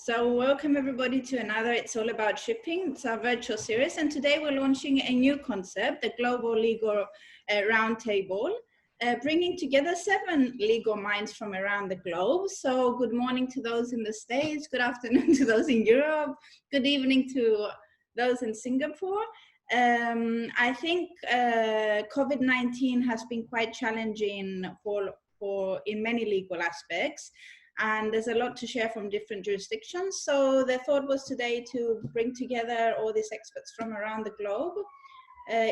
So welcome everybody to another It's All About Shipping. It's our virtual series, and today we're launching a new concept, the Global Legal Roundtable, bringing together 7 legal minds from around the globe. So good morning to those in the States, good afternoon to those in Europe, good evening to those in Singapore. I think COVID-19 has been quite challenging in many legal aspects. And there's a lot to share from different jurisdictions. So the thought was today to bring together all these experts from around the globe,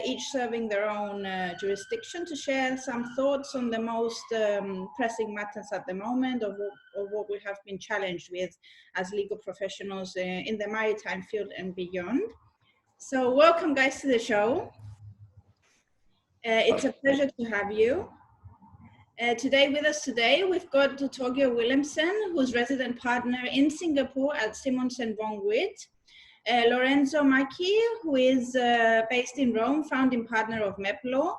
each serving their own jurisdiction, to share some thoughts on the most pressing matters at the moment, of what we have been challenged with as legal professionals in the maritime field and beyond. So welcome guys to the show. It's a pleasure to have you. Today with us today, we've got Torgeir Willumsen, who's resident partner in Singapore at Simonsen Vogt. Lorenzo Macchi, who is based in Rome, founding partner of MEPLAW.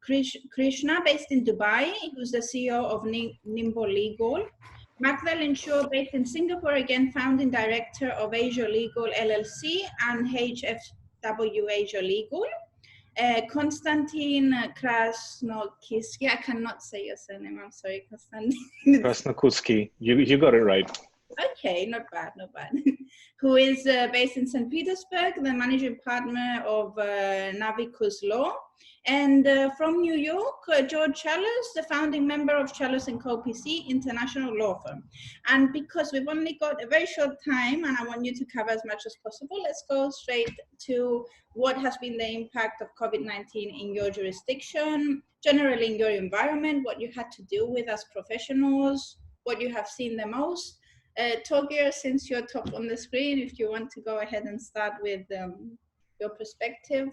Krishna, based in Dubai, who's the CEO of Nimble Legal. Magdalene, based in Singapore, again, founding director of AsiaLegal LLC and HFW AsiaLegal. Konstantin Krasnokutskiy, I cannot say your surname, I'm sorry, Konstantin. Krasnokutskiy, you got it right. Okay, not bad, not bad. Who is based in St. Petersburg, the managing partner of Navicus Law. And from New York, Chalos, the founding member of Chalos & Co. PC International Law Firm. And because we've only got a very short time and I want you to cover as much as possible, let's go straight to what has been the impact of COVID-19 in your jurisdiction, generally in your environment, what you had to deal with as professionals, what you have seen the most. Torgeir, since you're top on the screen, if you want to go ahead and start with your perspective.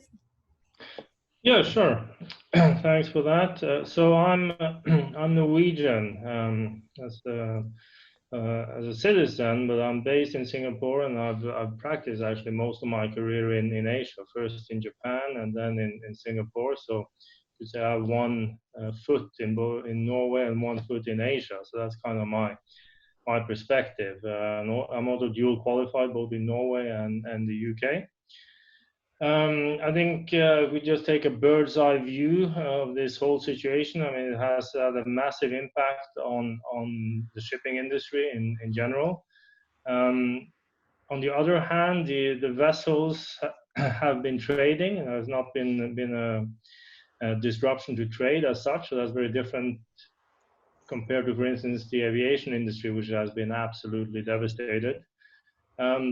Yeah, sure. Thanks for that. So I'm Norwegian as a citizen, but I'm based in Singapore, and I've practiced actually most of my career in Asia. First in Japan, and then in Singapore. So to say I have one foot in Norway and one foot in Asia. So that's kind of my perspective. I'm also dual qualified both in Norway and the UK. I think if we just take a bird's eye view of this whole situation, I mean, it has had a massive impact on the shipping industry in general. On the other hand, the vessels have been trading, and there's not been a disruption to trade as such. So that's very different compared to, for instance, the aviation industry, which has been absolutely devastated.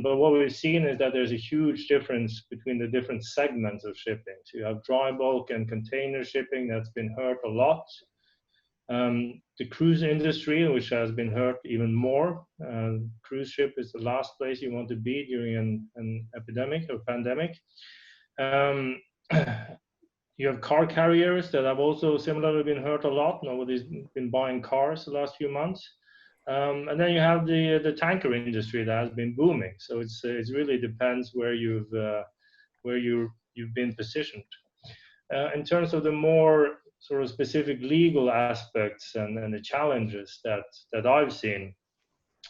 But what we've seen is that there's a huge difference between the different segments of shipping. So you have dry bulk and container shipping that's been hurt a lot. The cruise industry, which has been hurt even more. Cruise ship is the last place you want to be during an epidemic or pandemic. You have car carriers that have also similarly been hurt a lot. Nobody's been buying cars the last few months. And then you have the tanker industry that has been booming. So it really depends where you've been positioned. In terms of the more sort of specific legal aspects and the challenges that I've seen,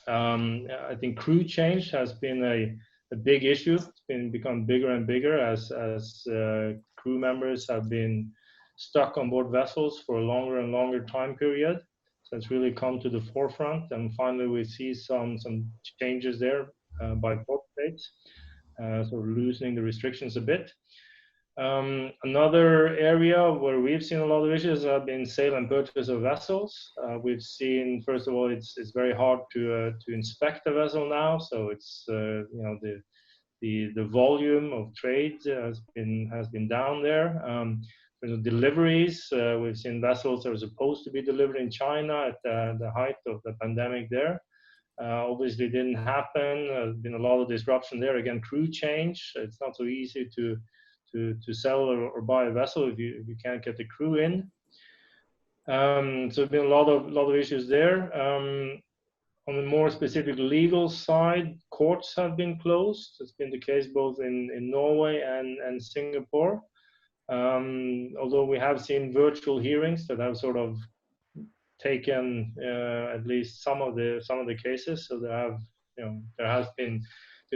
I think crew change has been a big issue. It's become bigger and bigger as crew members have been stuck on board vessels for a longer and longer time period. So it's really come to the forefront, and finally we see some changes there by both states, sort of loosening the restrictions a bit. Another area where we've seen a lot of issues have been sale and purchase of vessels. We've seen, first of all, it's very hard to inspect a vessel now, so it's the volume of trade has been down there. Deliveries, we've seen vessels that are supposed to be delivered in China at the height of the pandemic there. Obviously didn't happen. There's been a lot of disruption there. Again, crew change. It's not so easy to sell or buy a vessel if you can't get the crew in. So there's been a lot of issues there. On the more specific legal side, courts have been closed. It's been the case both in Norway and Singapore. Although we have seen virtual hearings that have sort of taken at least some of the cases, so there has been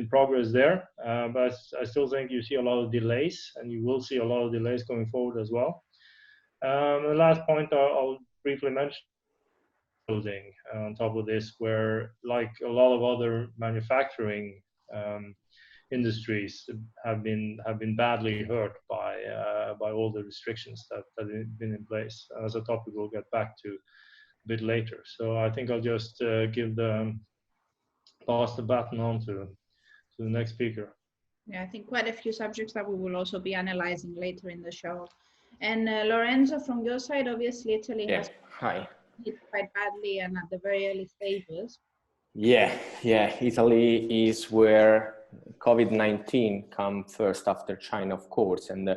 progress there, but I still think you see a lot of delays, and you will see a lot of delays going forward as well. The last point I'll briefly mention, clothing on top of this, where like a lot of other manufacturing industries have been badly hurt by all the restrictions that have been in place. As a topic we'll get back to a bit later. So I think I'll just pass the baton on to the next speaker. Yeah, I think quite a few subjects that we will also be analyzing later in the show. And Lorenzo, from your side, obviously Italy has hit quite badly and at the very early stages. Yeah, Italy is where COVID-19 come first after China, of course. And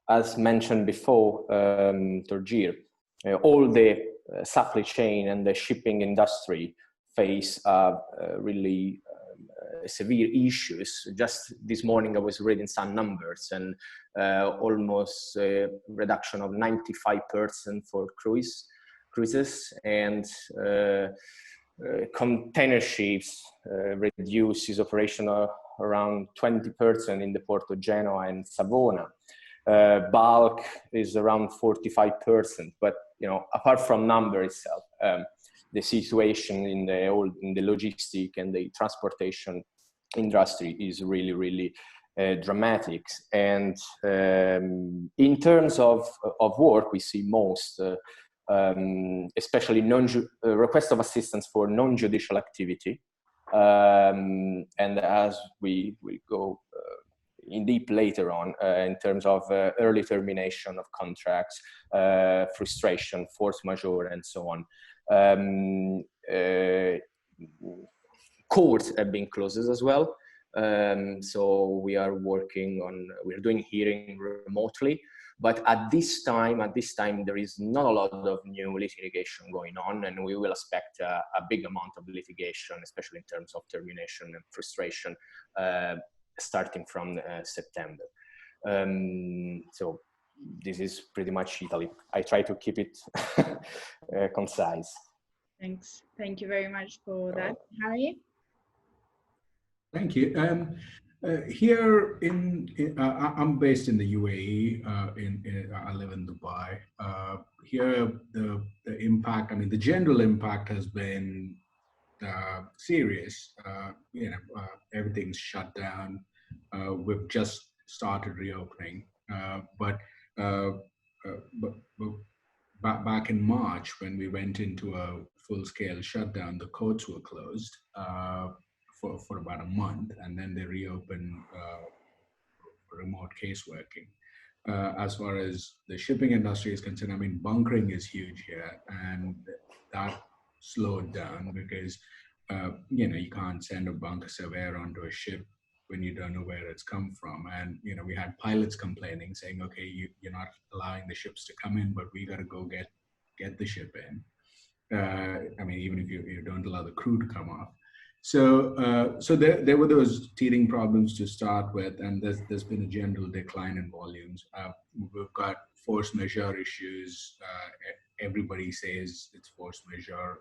as mentioned before, Torgeir, all the supply chain and the shipping industry face really severe issues. Just this morning I was reading some numbers, and almost a reduction of 95% for cruises, and container ships reduces operation around 20% in the port of Genoa and Savona. Bulk is around 45%, but apart from number itself, the situation in the logistic and the transportation industry is really dramatic. And in terms of work, we see most, especially request of assistance for non-judicial activity. And as we go in deep later on, in terms of early termination of contracts, frustration, force majeure, and so on. Courts have been closed as well. So we are we're doing hearing remotely, but at this time there is not a lot of new litigation going on, and we will expect a big amount of litigation, especially in terms of termination and frustration, starting from September. So this is pretty much Italy. I try to keep it concise. Thanks. Thank you very much for that. Harry? Thank you. Here I'm based in the U.A.E. I live in Dubai. Here the impact, the general impact has been serious. Everything's shut down. We've just started reopening, but back in March, when we went into a full-scale shutdown, the courts were closed for about a month, and then they reopen remote caseworking. As far as the shipping industry is concerned, I mean, bunkering is huge here, and that slowed down because you can't send a bunker surveyor onto a ship when you don't know where it's come from. And we had pilots complaining, saying, okay, you're not allowing the ships to come in, but we got to go get the ship in. I mean, even if you don't allow the crew to come off. So there were those teething problems to start with, and there's been a general decline in volumes. We've got force majeure issues. Everybody says it's force majeure,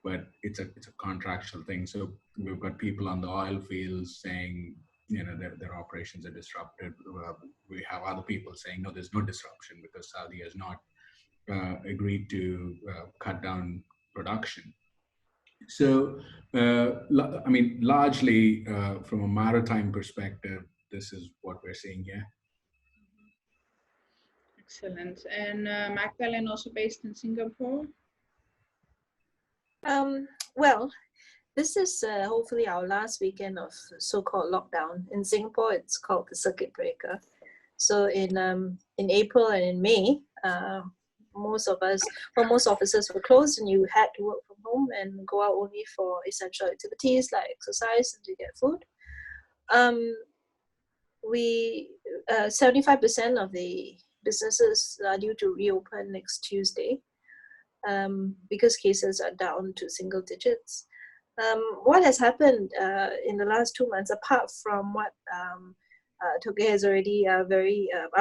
but it's a contractual thing. So we've got people on the oil fields saying, their operations are disrupted. We have other people saying, no, there's no disruption because Saudi has not agreed to cut down production. So, I mean, largely from a maritime perspective, this is what we're seeing here. Excellent. And Magdalene, also based in Singapore? Well, this is hopefully our last weekend of so-called lockdown. In Singapore, it's called the circuit breaker. So in April and in May, most offices were closed, and you had to work from home and go out only for essential activities like exercise and to get food. 75% of the businesses are due to reopen next Tuesday because cases are down to single digits. What has happened in the last 2 months, apart from what Torgeir has already I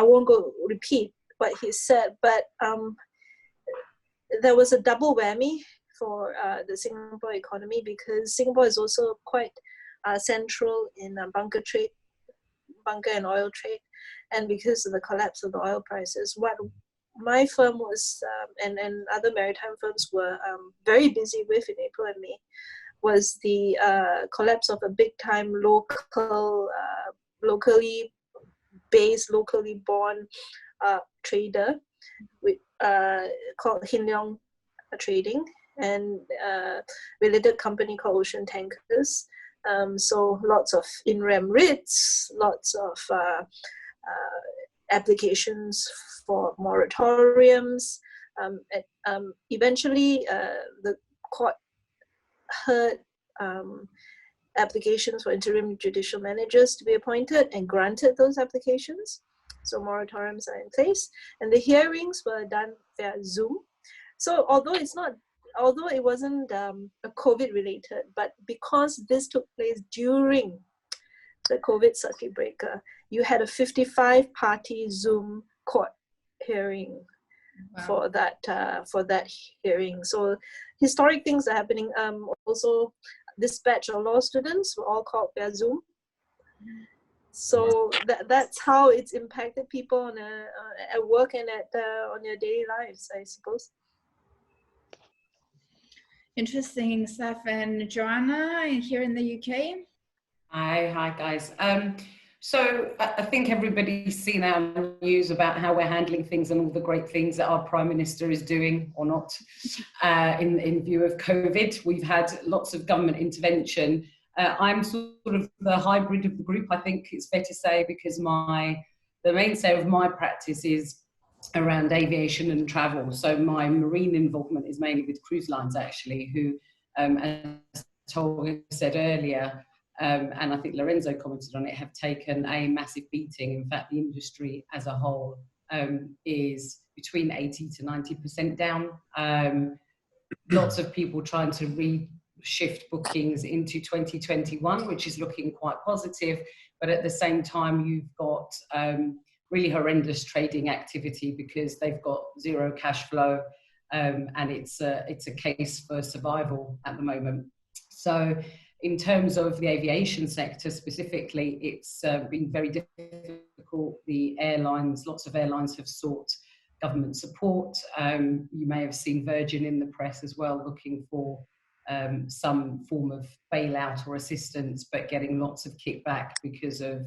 won't repeat what he said, but there was a double whammy for the Singapore economy because Singapore is also quite central in bunker and oil trade, and because of the collapse of the oil prices, what my firm was and other maritime firms were very busy with in April and May was the collapse of a big-time locally based, locally born trader called Hin Leong Trading, and related company called Ocean Tankers. So lots of in-rem writs, lots of applications for moratoriums. Eventually, the court heard applications for interim judicial managers to be appointed and granted those applications. So moratoriums are in place, and the hearings were done via Zoom. So although it wasn't a COVID related, but because this took place during the COVID circuit breaker, you had a 55-party Zoom court hearing. Wow. for that hearing. So historic things are happening. Also, this batch of law students were all called via Zoom. So that's how it's impacted people at work and on their daily lives, I suppose. Interesting stuff. And Joanna, here in the UK? Hi guys. So I think everybody's seen our news about how we're handling things and all the great things that our Prime Minister is doing or not in view of COVID. We've had lots of government intervention. I'm sort of the hybrid of the group, I think it's fair to say, because the mainstay of my practice is around aviation and travel. So my marine involvement is mainly with cruise lines, actually, who, as Torgeir said earlier, and I think Lorenzo commented on it, have taken a massive beating. In fact, the industry as a whole is between 80 to 90% down. Lots of people trying to reshift bookings into 2021, which is looking quite positive. But at the same time, you've got really horrendous trading activity because they've got zero cash flow, and it's a case for survival at the moment. So in terms of the aviation sector specifically, it's been very difficult. The airlines, lots of airlines have sought government support. You may have seen Virgin in the press as well, looking for some form of bailout or assistance, but getting lots of kickback because of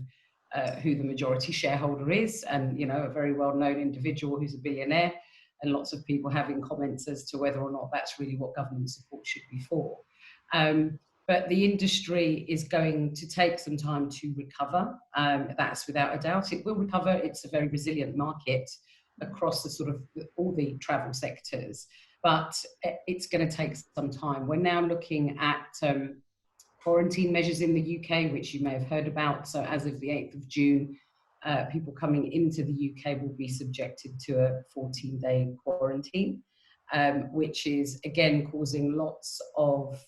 who the majority shareholder is, and a very well-known individual who's a billionaire, and lots of people having comments as to whether or not that's really what government support should be for. But the industry is going to take some time to recover. That's without a doubt. It will recover. It's a very resilient market across the sort of all the travel sectors, but it's going to take some time. We're now looking at quarantine measures in the UK, which you may have heard about. So as of the 8th of June, people coming into the UK will be subjected to a 14-day quarantine, which is again causing lots of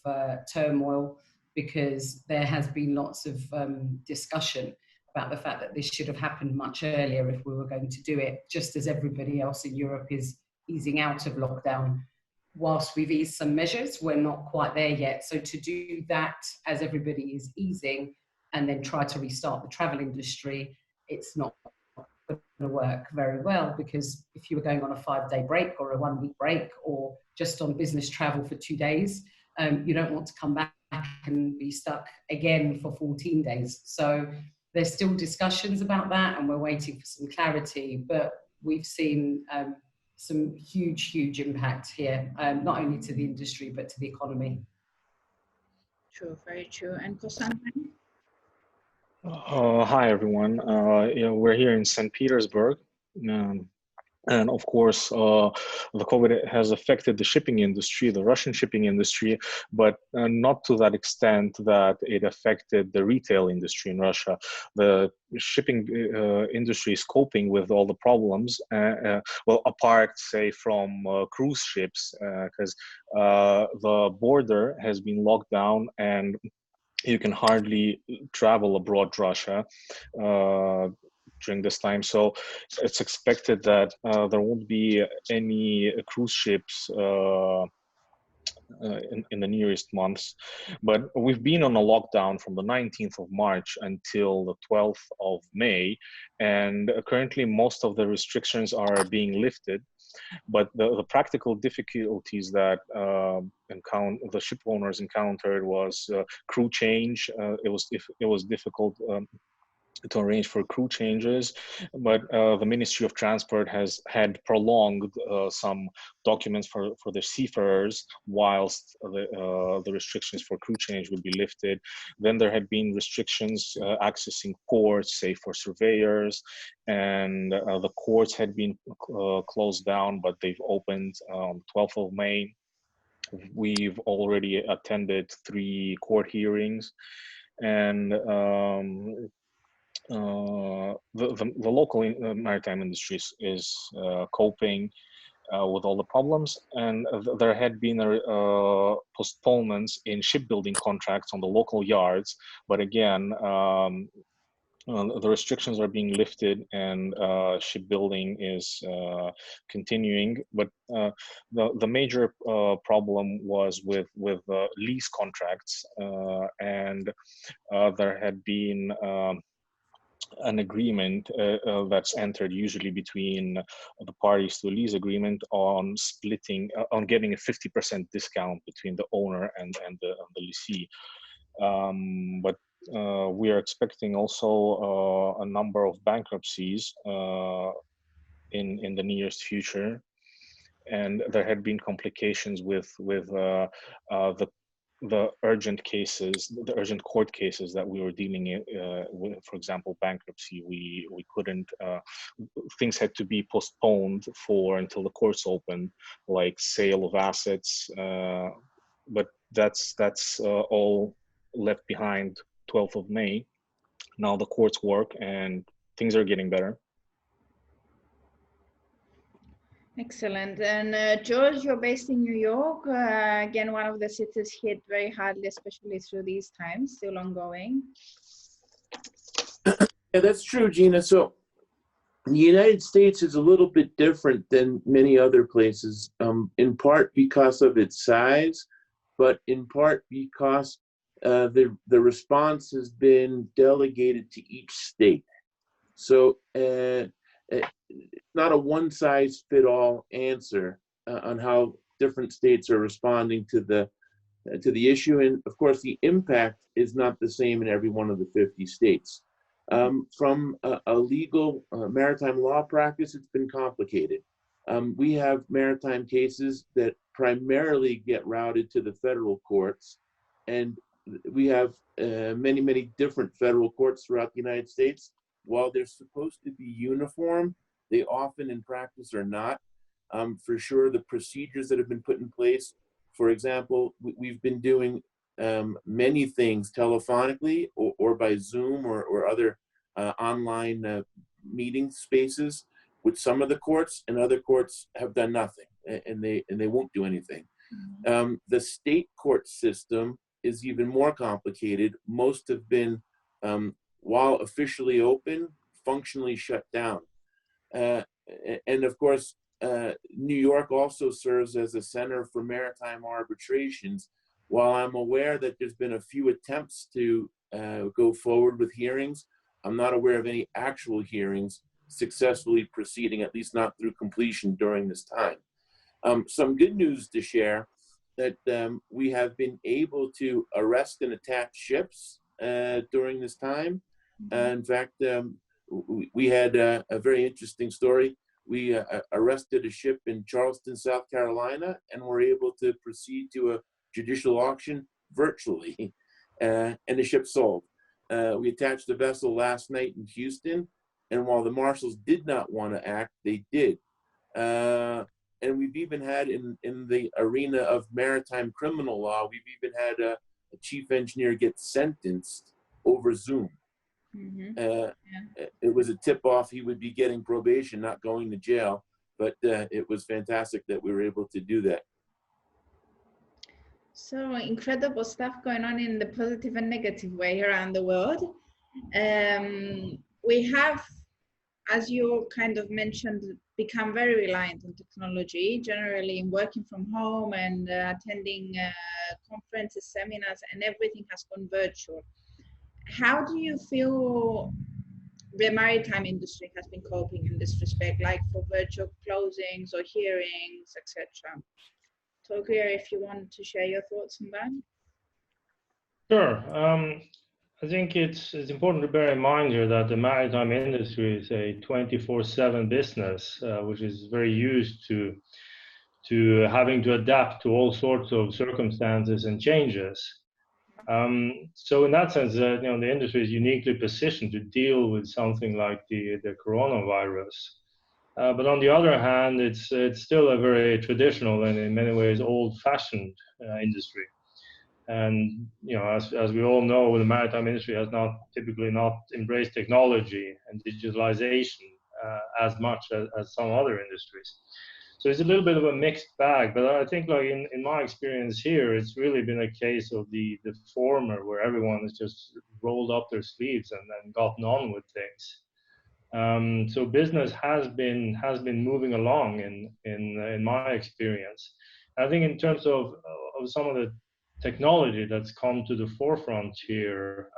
turmoil, because there has been lots of discussion about the fact that this should have happened much earlier if we were going to do it, just as everybody else in Europe is easing out of lockdown. Whilst we've eased some measures, we're not quite there yet. So to do that as everybody is easing and then try to restart the travel industry, it's not going to work very well, because if you were going on a 5-day break or a 1-week break or just on business travel for 2 days, you don't want to come back and be stuck again for 14 days. So there's still discussions about that, and we're waiting for some clarity, but we've seen some huge impact here, not only to the industry, but to the economy. True, very true. And Konstantin? Hi, everyone. We're here in St. Petersburg. And of course, the COVID has affected the shipping industry, the Russian shipping industry, but not to that extent that it affected the retail industry in Russia. The shipping industry is coping with all the problems, well, apart, say, from cruise ships, because the border has been locked down and you can hardly travel abroad Russia during this time. So it's expected that there won't be any cruise ships in the nearest months. But we've been on a lockdown from the 19th of March until the 12th of May. And currently most of the restrictions are being lifted. But the practical difficulties that the ship owners encountered was crew change. It was difficult to arrange for crew changes, but the Ministry of Transport has had prolonged some documents for the seafarers whilst the restrictions for crew change would be lifted. Then there had been restrictions accessing ports, say for surveyors, and the courts had been closed down, but they've opened on 12th of May. We've already attended 3 court hearings, and the local maritime industry is coping with all the problems, and there had been postponements in shipbuilding contracts on the local yards, but again the restrictions are being lifted and shipbuilding is continuing. But the major problem was with lease contracts, and there had been an agreement that's entered usually between the parties to a lease agreement on splitting, on getting a 50% discount between the owner and the lessee. But we are expecting also a number of bankruptcies in the nearest future, and there had been complications with the urgent cases, the urgent court cases that we were dealing with. For example, bankruptcy, we couldn't, things had to be postponed until the courts opened, like sale of assets, but that's all left behind 12th of May. Now the courts work and things are getting better. Excellent. And George, you're based in New York. Again, one of the cities hit very hardly, especially through these times, still ongoing. Yeah, that's true, Gina. So the United States is a little bit different than many other places, in part because of its size, but in part because the response has been delegated to each state. So not a one-size-fit-all answer on how different states are responding to the issue, and of course the impact is not the same in every one of the 50 states. From a legal maritime law practice, it's been complicated. We have maritime cases that primarily get routed to the federal courts, and we have many, many different federal courts throughout the United States. While they're supposed to be uniform, they often in practice are not. For sure, the procedures that have been put in place, for example, we've been doing many things telephonically or by Zoom or other online meeting spaces with some of the courts, and other courts have done nothing, and they won't do anything. The state court system is even more complicated. Most have been, while officially open, functionally shut down. And of course, New York also serves as a center for maritime arbitrations. While I'm aware that there's been a few attempts to go forward with hearings, I'm not aware of any actual hearings successfully proceeding, at least not through completion during this time. Some good news to share, that we have been able to arrest and attach ships during this time. In fact, we had a very interesting story. We arrested a ship in Charleston, South Carolina, and were able to proceed to a judicial auction virtually, and the ship sold. We attached the vessel last night in Houston, and while the marshals did not want to act, they did. And we've even had in the arena of maritime criminal law, we've even had a chief engineer get sentenced over Zoom. It was a tip-off he would be getting probation, not going to jail, but it was fantastic that we were able to do that. So incredible stuff going on in the positive and negative way around the world. We have, as you kind of mentioned, become very reliant on technology, generally in working from home and attending conferences, seminars, and everything has gone virtual. How do you feel the maritime industry has been coping in this respect, like for virtual closings or hearings, etc.? Torgeir, if you want to share your thoughts on that. Sure. I think it's important to bear in mind here that the maritime industry is a 24/7 business, which is very used to having to adapt to all sorts of circumstances and changes. So in that sense, the industry is uniquely positioned to deal with something like the coronavirus. But on the other hand, it's still a very traditional and in many ways old-fashioned industry. And as we all know, the maritime industry has typically not embraced technology and digitalization as much as some other industries. So it's a little bit of a mixed bag. But I think, like in my experience here, it's really been a case of the former, where everyone has just rolled up their sleeves and gotten on with things. So business has been moving along in my experience. I think in terms of some of the technology that's come to the forefront here,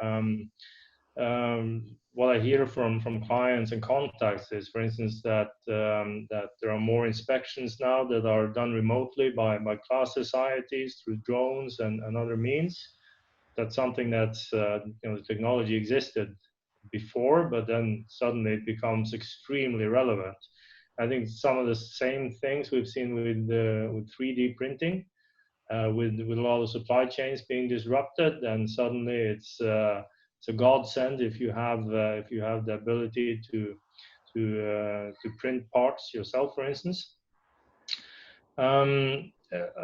what I hear from clients and contacts is, for instance, that there are more inspections now that are done remotely by class societies through drones and other means. That's something that's the technology existed before, but then suddenly it becomes extremely relevant. I think some of the same things we've seen with 3D printing, with a lot of supply chains being disrupted, and suddenly it's a godsend if you have the ability to print parts yourself, for instance.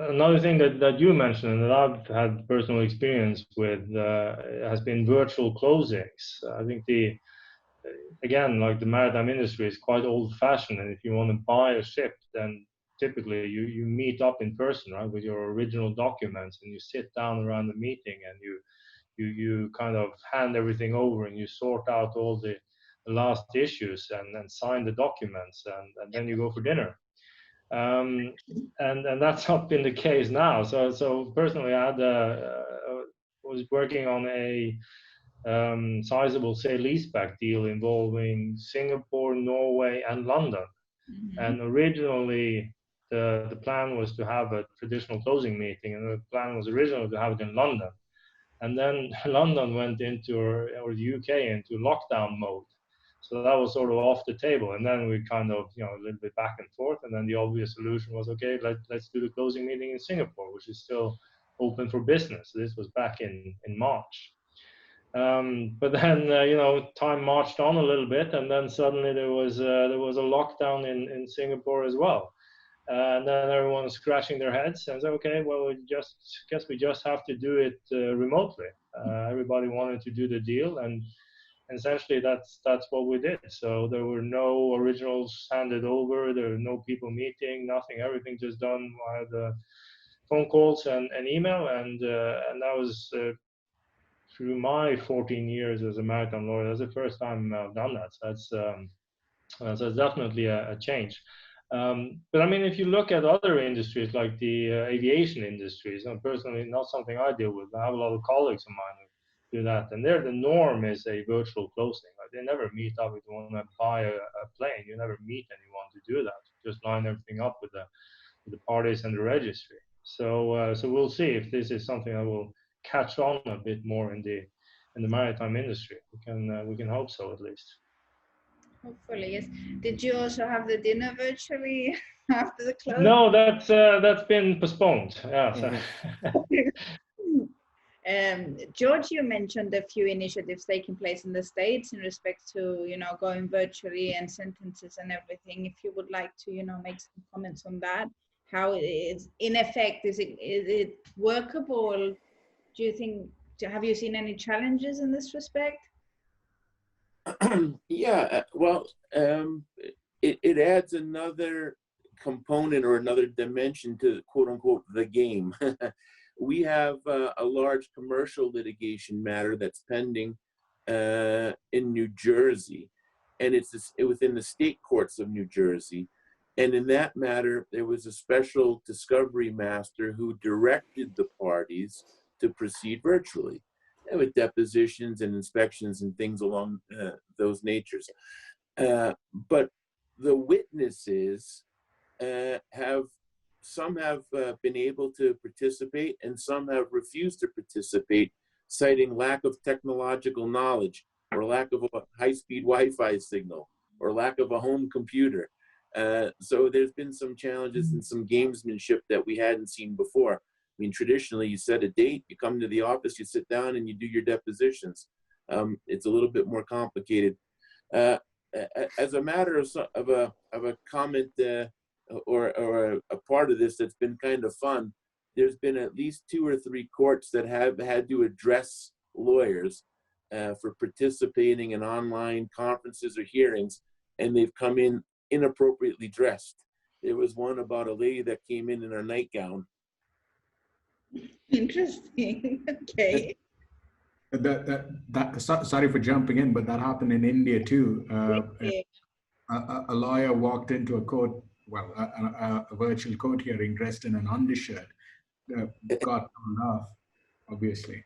Another thing that you mentioned and that I've had personal experience with has been virtual closings. I think again, like the maritime industry is quite old-fashioned, and if you want to buy a ship, then typically you meet up in person, right, with your original documents, and you sit down around the meeting and you kind of hand everything over and you sort out all the last issues and sign the documents, and then you go for dinner. And that's not been the case now. So personally, I was working on a sizable sale-leaseback deal involving Singapore, Norway, and London. And originally, the plan was to have a traditional closing meeting, and the plan was originally to have it in London. And then London went into, or the UK, into lockdown mode. So that was sort of off the table. And then we kind of, a little bit back and forth. And then the obvious solution was, okay, let's do the closing meeting in Singapore, which is still open for business. This was back in March. But then time marched on a little bit, and then suddenly there was a lockdown in Singapore as well. And then everyone was scratching their heads and said, okay, well, guess we just have to do it remotely. Everybody wanted to do the deal, and essentially that's what we did. So there were no originals handed over, there were no people meeting, nothing, everything just done via the phone calls and email, and that was through my 14 years as a maritime lawyer, that's the first time I've done that. So that's definitely a change. But I mean, if you look at other industries like the aviation industries, and personally, not something I deal with. I have a lot of colleagues of mine who do that, and there the norm is a virtual closing. Like they never meet up if you want to buy a plane. You never meet anyone to do that. Just line everything up with the parties and the registry. So we'll see if this is something that will catch on a bit more in the maritime industry. We can hope so, at least. Hopefully, yes. Did you also have the dinner virtually after the close? No, that's been postponed. Yeah. So. George, you mentioned a few initiatives taking place in the States in respect to, going virtually and sentences and everything. If you would like to, make some comments on that, how it is in effect, is it workable? Do you think? Have you seen any challenges in this respect? Yeah, well, it adds another component or another dimension to quote unquote the game. We have a large commercial litigation matter that's pending in New Jersey, and it's within the state courts of New Jersey. And in that matter, there was a special discovery master who directed the parties to proceed virtually, with depositions and inspections and things along those natures. But the witnesses some have been able to participate and some have refused to participate, citing lack of technological knowledge or lack of a high-speed Wi-Fi signal or lack of a home computer. So there's been some challenges and some gamesmanship that we hadn't seen before. I mean, traditionally, you set a date, you come to the office, you sit down, and you do your depositions. It's a little bit more complicated. As a matter of a comment or a part of this that's been kind of fun, there's been at least 2 or 3 courts that have had to address lawyers for participating in online conferences or hearings, and they've come in inappropriately dressed. There was one about a lady that came in her nightgown. Interesting. Okay. Sorry for jumping in, but that happened in India too. A lawyer walked into a court, well, a virtual court hearing dressed in an undershirt. Got thrown off, obviously.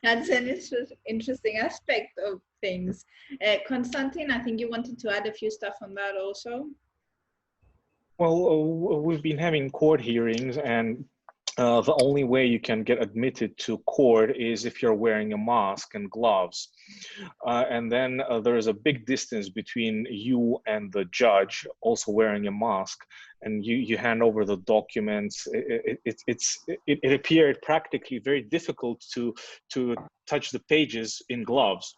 That's an interesting aspect of things. Konstantin, I think you wanted to add a few stuff on that also. Well, we've been having court hearings, and the only way you can get admitted to court is if you're wearing a mask and gloves. And then there is a big distance between you and the judge also wearing a mask, and you hand over the documents. It appeared practically very difficult to touch the pages in gloves,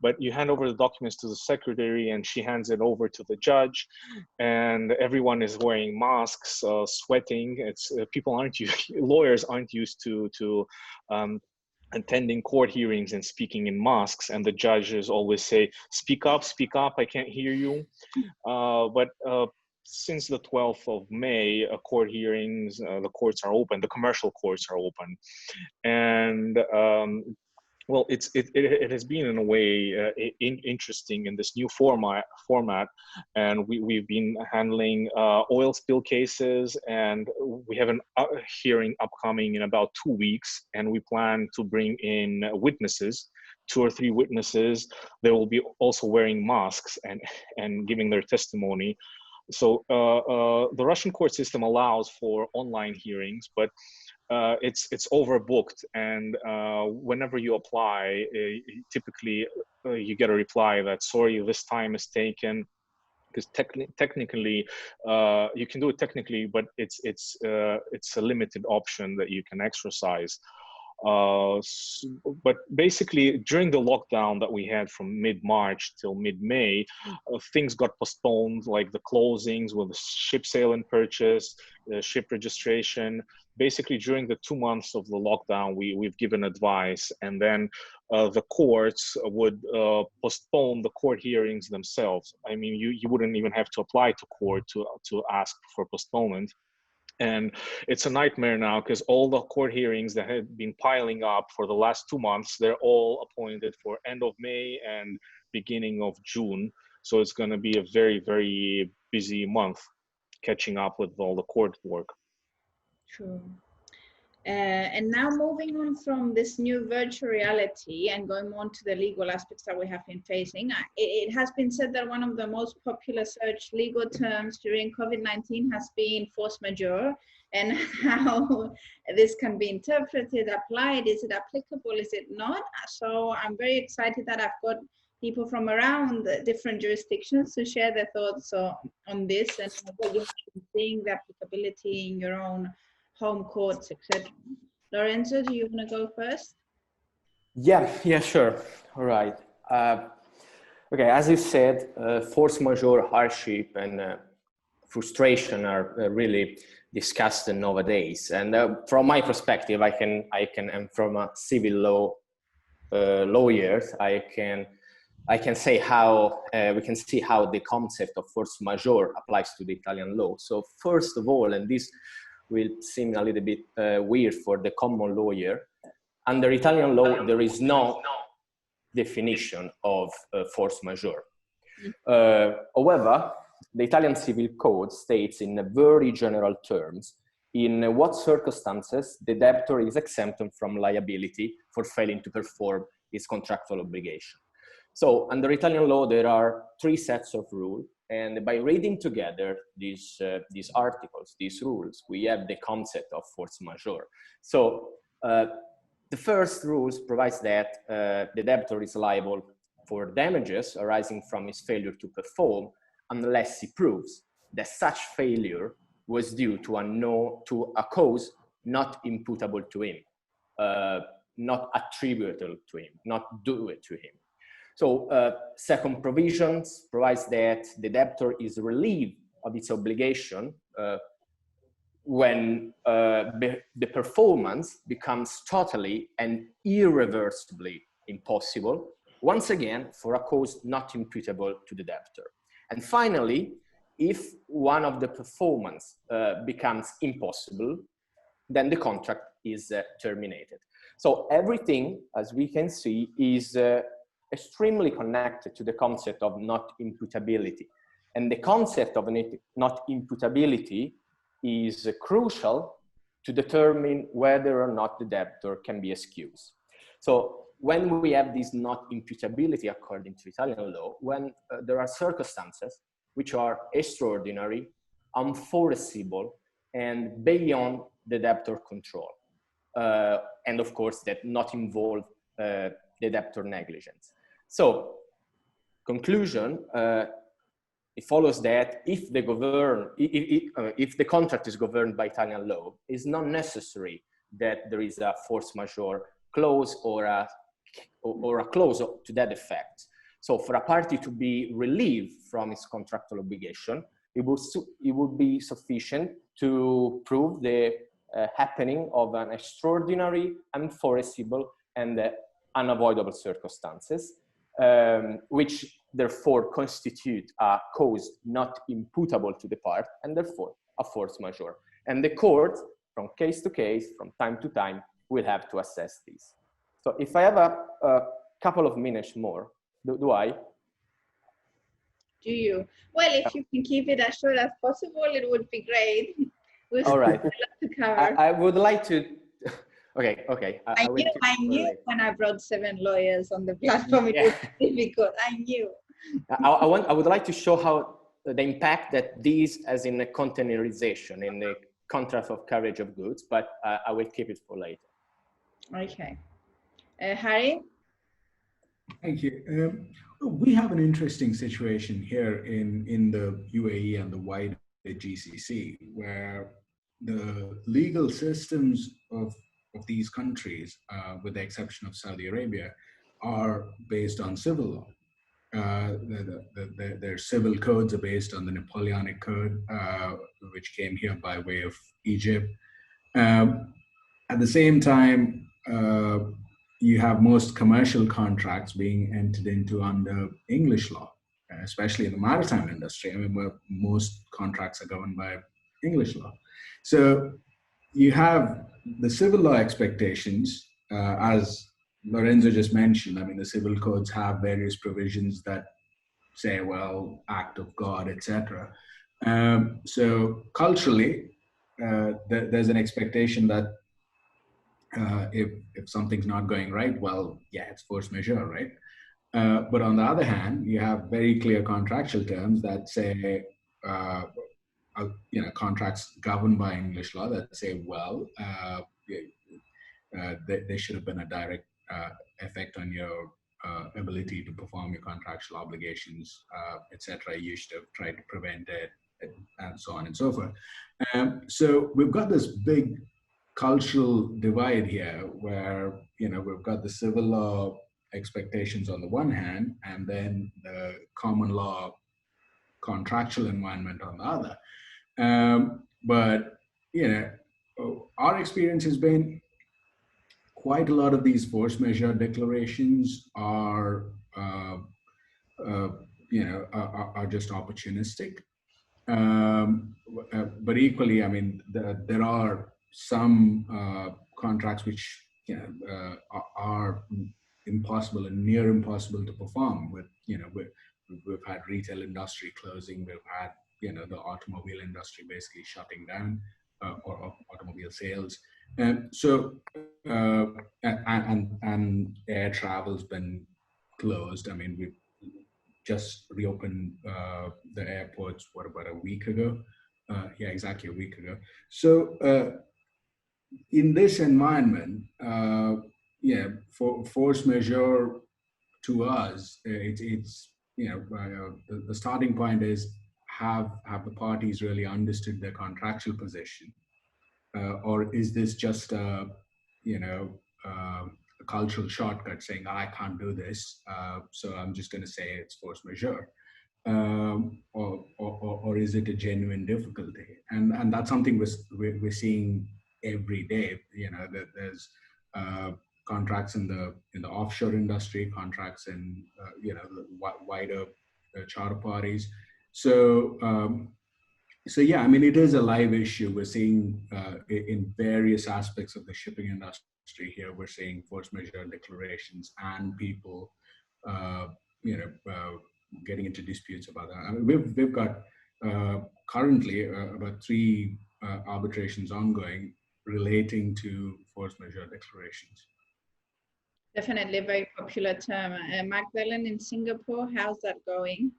but you hand over the documents to the secretary and she hands it over to the judge, and everyone is wearing masks, sweating. It's lawyers aren't used to attending court hearings and speaking in masks, and the judges always say, speak up, I can't hear you. But since the 12th of May, court hearings, the courts are open, the commercial courts are open. And well, it has been in a way interesting in this new format, and we've been handling oil spill cases, and we have an hearing upcoming in about 2 weeks, and we plan to bring in witnesses, 2 or 3 witnesses. They will be also wearing masks and giving their testimony. So the Russian court system allows for online hearings, but it's overbooked, and whenever you apply, typically you get a reply that, sorry, this time is taken. because technically you can do it technically, but it's a limited option that you can exercise. But basically, during the lockdown that we had from mid-March till mid-May, things got postponed, like the closings with the ship sale and purchase, ship registration. Basically, during the 2 months of the lockdown, we've given advice, and then the courts would postpone the court hearings themselves. I mean, you wouldn't even have to apply to court to ask for postponement. And it's a nightmare now because all the court hearings that had been piling up for the last 2 months, they're all appointed for end of May and beginning of June. So it's going to be a very, very busy month catching up with all the court work. True. And now moving on from this new virtual reality and going on to the legal aspects that we have been facing, it has been said that one of the most popular searched legal terms during COVID-19 has been force majeure, and how this can be interpreted, applied. Is it applicable? Is it not? So I'm very excited that I've got people from around different jurisdictions to share their thoughts on this and what you've been seeing, the applicability in your own home courts, etc. Lorenzo, do you want to go first? Yeah, sure. All right. Okay, as you said, force majeure, hardship, and frustration are really discussed nowadays. And from my perspective, I can, and from a civil law lawyer, I can say how we can see how the concept of force majeure applies to the Italian law. So first of all, and this will seem a little bit weird for the common lawyer, under Italian law, there is no definition of force majeure. However, the Italian Civil Code states in very general terms in what circumstances the debtor is exempted from liability for failing to perform its contractual obligation. So under Italian law, there are 3 sets of rules. And by reading together these articles, these rules, we have the concept of force majeure. So the first rules provides that the debtor is liable for damages arising from his failure to perform unless he proves that such failure was due to a cause not imputable to him, not attributable to him, not due to him. So second provisions provides that the debtor is relieved of its obligation when the performance becomes totally and irreversibly impossible, once again, for a cause not imputable to the debtor. And finally, if one of the performance becomes impossible, then the contract is terminated. So everything, as we can see, is extremely connected to the concept of not imputability. And the concept of not imputability is crucial to determine whether or not the debtor can be excused. So when we have this not imputability according to Italian law, when there are circumstances which are extraordinary, unforeseeable, and beyond the debtor control. And of course, that not involve the debtor negligence. So, conclusion, it follows that if the contract is governed by Italian law, it's not necessary that there is a force majeure clause or a clause to that effect. So for a party to be relieved from its contractual obligation, it would be sufficient to prove the happening of an extraordinary, unforeseeable, and unavoidable circumstances, which therefore constitute a cause not imputable to the part, and therefore a force majeure. And the court, from case to case, from time to time, will have to assess this. So if I have a couple of minutes more, do I? Do you? Well, if you can keep it as short as possible, it would be great. All right. To cover. I would like to. Okay. I knew when I brought 7 lawyers on the platform, it was difficult. I knew. I would like to show how the impact that this has in the containerization in the contract of carriage of goods, but I will keep it for later. Okay. Harry? Thank you. We have an interesting situation here in the U.A.E. and the wider GCC, where the legal systems of these countries, with the exception of Saudi Arabia, are based on civil law. Their civil codes are based on the Napoleonic Code, which came here by way of Egypt. At the same time, you have most commercial contracts being entered into under English law, especially in the maritime industry. I mean, where most contracts are governed by English law. So you have the civil law expectations, as Lorenzo just mentioned. I mean, the civil codes have various provisions that say, well, act of God, etc. So culturally, there's an expectation that if something's not going right, well, yeah, it's force majeure, right? But on the other hand, you have very clear contractual terms that say, contracts governed by English law that say, well, there should have been a direct effect on your ability to perform your contractual obligations, etc. You should have tried to prevent it, and so on and so forth. So we've got this big cultural divide here, where we've got the civil law expectations on the one hand, and then the common law contractual environment on the other. But our experience has been quite a lot of these force majeure declarations are just opportunistic. But equally, I mean, there are some contracts which are impossible and near impossible to perform. We've had retail industry closing. We've had the automobile industry basically shutting down, or automobile sales. So air travel's been closed. I mean, we've just reopened the airports, about a week ago? Yeah, exactly a week ago. So in this environment, for force majeure to us, it's the starting point is, have the parties really understood their contractual position, or is this just a cultural shortcut saying, I can't do this, so I'm just going to say it's force majeure, or is it a genuine difficulty? And that's something we're seeing every day. That there's contracts in the offshore industry, contracts in the wider charter parties. So yeah, I mean, it is a live issue. We're seeing in various aspects of the shipping industry here, we're seeing force majeure declarations and people, getting into disputes about that. I mean, we've got currently about 3 arbitrations ongoing relating to force majeure declarations. Definitely a very popular term. Magdalene, in Singapore, how's that going?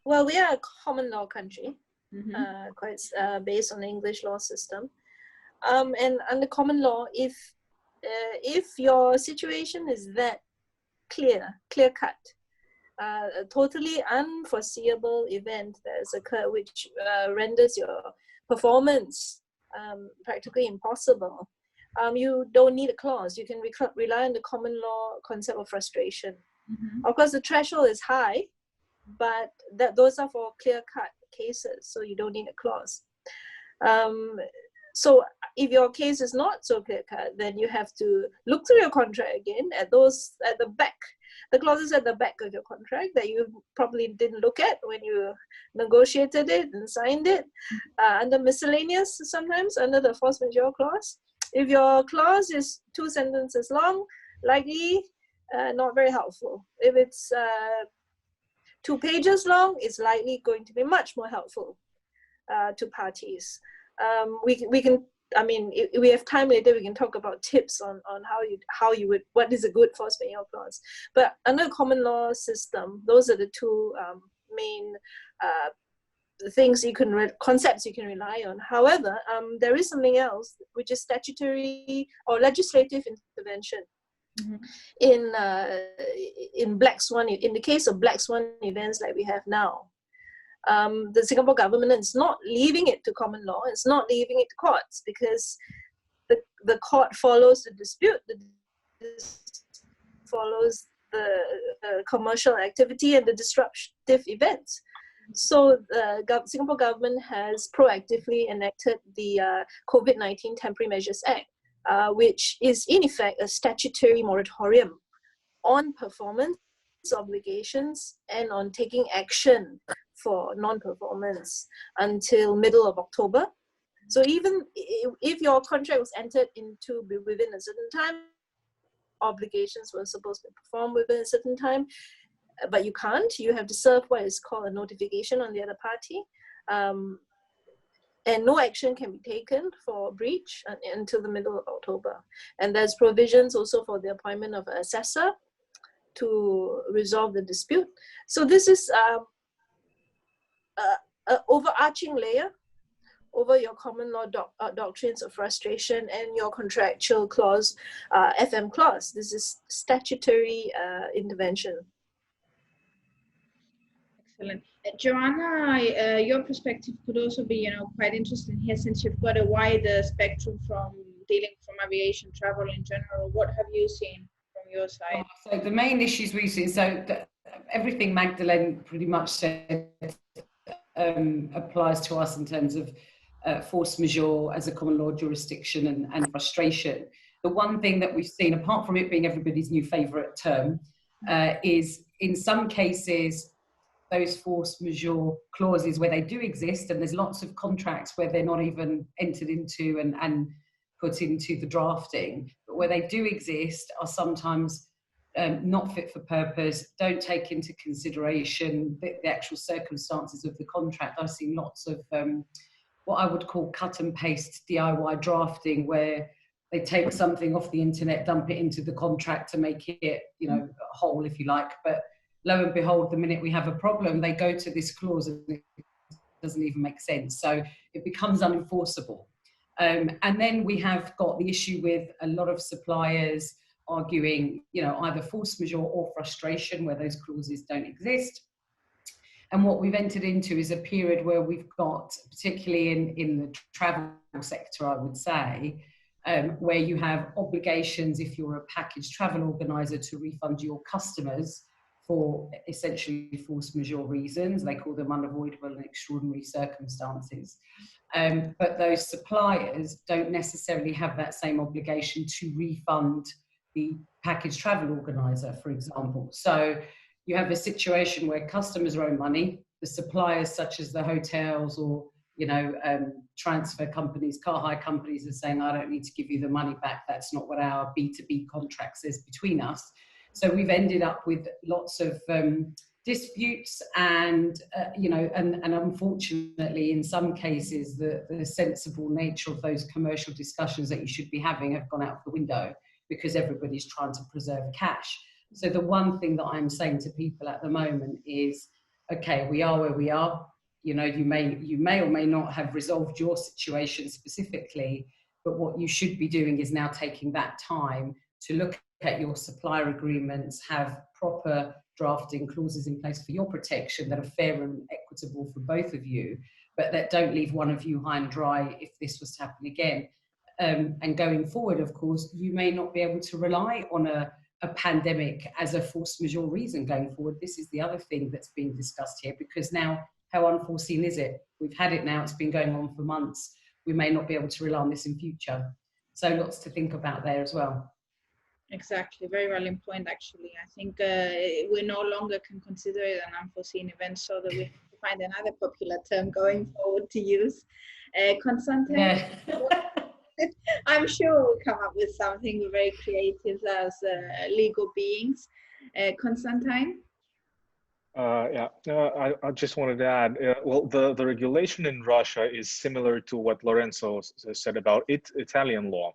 Well, we are a common law country, Mm-hmm. quite based on the English law system. And under common law, if your situation is that clear-cut, a totally unforeseeable event that has occurred, which renders your performance practically impossible, you don't need a clause. You can rely on the common law concept of frustration. Mm-hmm. Of course, the threshold is high, but those are for clear-cut cases, so you don't need a clause. So if your case is not so clear-cut, then you have to look through your contract again at the back, the clauses at the back of your contract that you probably didn't look at when you negotiated it and signed it. Under miscellaneous, sometimes under the force majeure clause, if your clause is 2 sentences long, likely not very helpful. If it's 2 pages long, it's likely going to be much more helpful to parties. We can, I mean, if we have time later, we can talk about tips on how you would, what is a good force majeure clause. But under common law system, those are the 2 main things concepts you can rely on. However, there is something else, which is statutory or legislative intervention. in black swan, in the case of black swan events like we have now, the Singapore government is not leaving it to common law. It's not leaving it to courts, because the court follows the dispute, follows the commercial activity and the disruptive events. So the Singapore government has proactively enacted the COVID-19 Temporary Measures Act, which is in effect a statutory moratorium on performance obligations and on taking action for non-performance until middle of October. So even if your contract was entered into within a certain time, obligations were supposed to perform within a certain time, but you can't. You have to serve what is called a notification on the other party. And no action can be taken for breach until the middle of October. And there's provisions also for the appointment of an assessor to resolve the dispute. So this is an overarching layer over your common law doctrines of frustration and your contractual clause, FM clause. This is statutory intervention. Excellent. Joanna, your perspective could also be, quite interesting here, since you've got a wider spectrum from dealing from aviation travel in general. What have you seen from your side? So the main issues we've seen, everything Magdalene pretty much said applies to us in terms of force majeure as a common law jurisdiction and frustration. The one thing that we've seen, apart from it being everybody's new favourite term, is in some cases, those force majeure clauses where they do exist, and there's lots of contracts where they're not even entered into and put into the drafting, but where they do exist are sometimes not fit for purpose, don't take into consideration the actual circumstances of the contract. I've seen lots of what I would call cut and paste DIY drafting, where they take something off the internet, dump it into the contract to make it, whole, if you like. But lo and behold, the minute we have a problem, they go to this clause and it doesn't even make sense. So it becomes unenforceable. And then we have got the issue with a lot of suppliers arguing, either force majeure or frustration, where those clauses don't exist. And what we've entered into is a period where we've got, particularly in the travel sector, I would say, where you have obligations, if you're a package travel organizer, to refund your customers for essentially force majeure reasons. They call them unavoidable and extraordinary circumstances. But those suppliers don't necessarily have that same obligation to refund the package travel organizer, for example. So you have a situation where customers owe money, the suppliers such as the hotels or transfer companies, car hire companies are saying, I don't need to give you the money back. That's not what our B2B contract says between us. So we've ended up with lots of disputes and unfortunately, in some cases, the sensible nature of those commercial discussions that you should be having have gone out the window because everybody's trying to preserve cash. So the one thing that I'm saying to people at the moment is, okay, we are where we are. You may or may not have resolved your situation specifically, but what you should be doing is now taking that time to look at your supplier agreements, have proper drafting clauses in place for your protection that are fair and equitable for both of you, but that don't leave one of you high and dry if this was to happen again. And going forward, of course, you may not be able to rely on a pandemic as a force majeure reason going forward. This is the other thing that's being discussed here, because now, how unforeseen is it? We've had it now, it's been going on for months. We may not be able to rely on this in future. So lots to think about there as well. Exactly, very well in point, actually. I think we no longer can consider it an unforeseen event, so that we have to find another popular term going forward to use. Konstantin, yeah. I'm sure we'll come up with something. We're very creative as legal beings. Konstantin? I just wanted to add, well, the regulation in Russia is similar to what Lorenzo said about Italian law.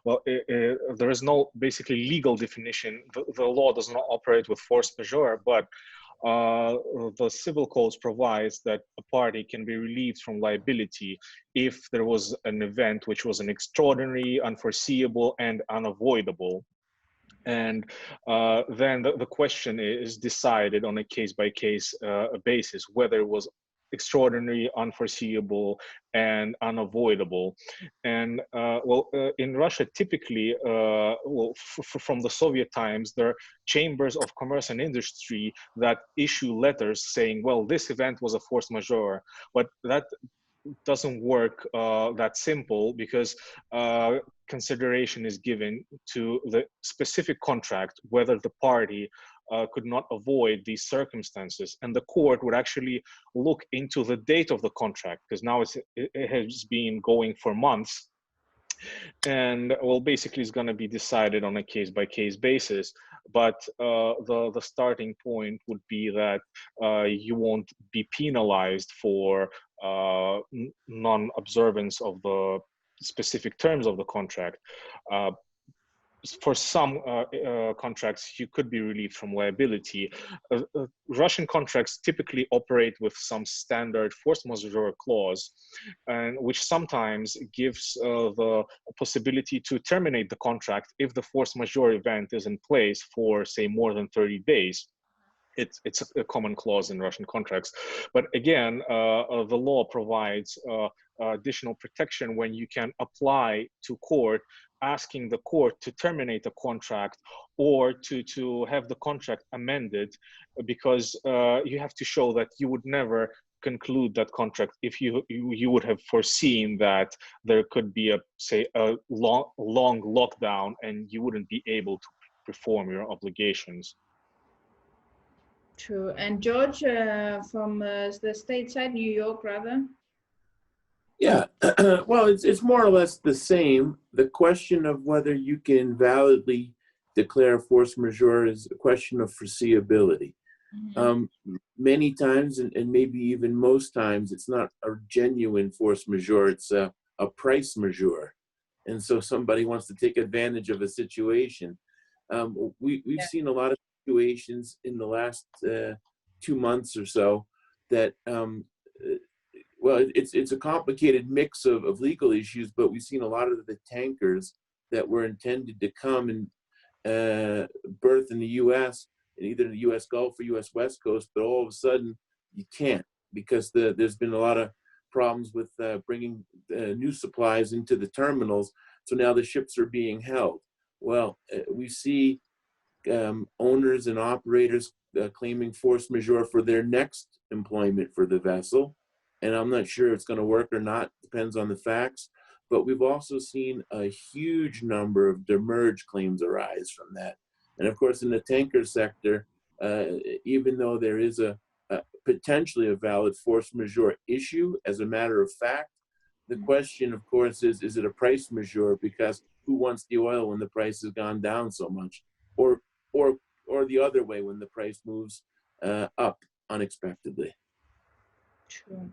Well, there is no basically legal definition. The law does not operate with force majeure, but the civil codes provides that a party can be relieved from liability if there was an event which was an extraordinary, unforeseeable, and unavoidable. And then the question is decided on a case-by-case basis, whether it was extraordinary, unforeseeable, and unavoidable. And in Russia, typically, from the Soviet times, there are chambers of commerce and industry that issue letters saying, well, this event was a force majeure, but that doesn't work that simple, because consideration is given to the specific contract, whether the party could not avoid these circumstances. And the court would actually look into the date of the contract, because now it has been going for months. And well, basically it's going to be decided on a case-by-case basis. But the starting point would be that you won't be penalized for non-observance of the specific terms of the contract. For some contracts, you could be relieved from liability. Russian contracts typically operate with some standard force majeure clause, and which sometimes gives the possibility to terminate the contract if the force majeure event is in place for, say, more than 30 days. It's a common clause in Russian contracts. But again, the law provides additional protection when you can apply to court, asking the court to terminate the contract or to have the contract amended, because you have to show that you would never conclude that contract if you would have foreseen that there could be a long lockdown and you wouldn't be able to perform your obligations. True. And George, from the state side, New York, rather? Yeah, well, it's more or less the same. The question of whether you can validly declare force majeure is a question of foreseeability. Mm-hmm. Many times, and maybe even most times, it's not a genuine force majeure, it's a price majeure. And so somebody wants to take advantage of a situation. We've seen a lot of situations in the last 2 months or so that well, it's a complicated mix of legal issues, but we've seen a lot of the tankers that were intended to come and berth in the U.S., either the U.S. Gulf or U.S. West Coast, but all of a sudden you can't, because there's been a lot of problems with bringing new supplies into the terminals. So now the ships are being held. Well, we see owners and operators claiming force majeure for their next employment for the vessel. And I'm not sure it's going to work or not, depends on the facts. But we've also seen a huge number of demurrage claims arise from that. And of course, in the tanker sector, even though there is a potentially a valid force majeure issue, as a matter of fact, the question, of course, is it a price majeure? Because who wants the oil when the price has gone down so much? Or the other way, when the price moves up unexpectedly. True.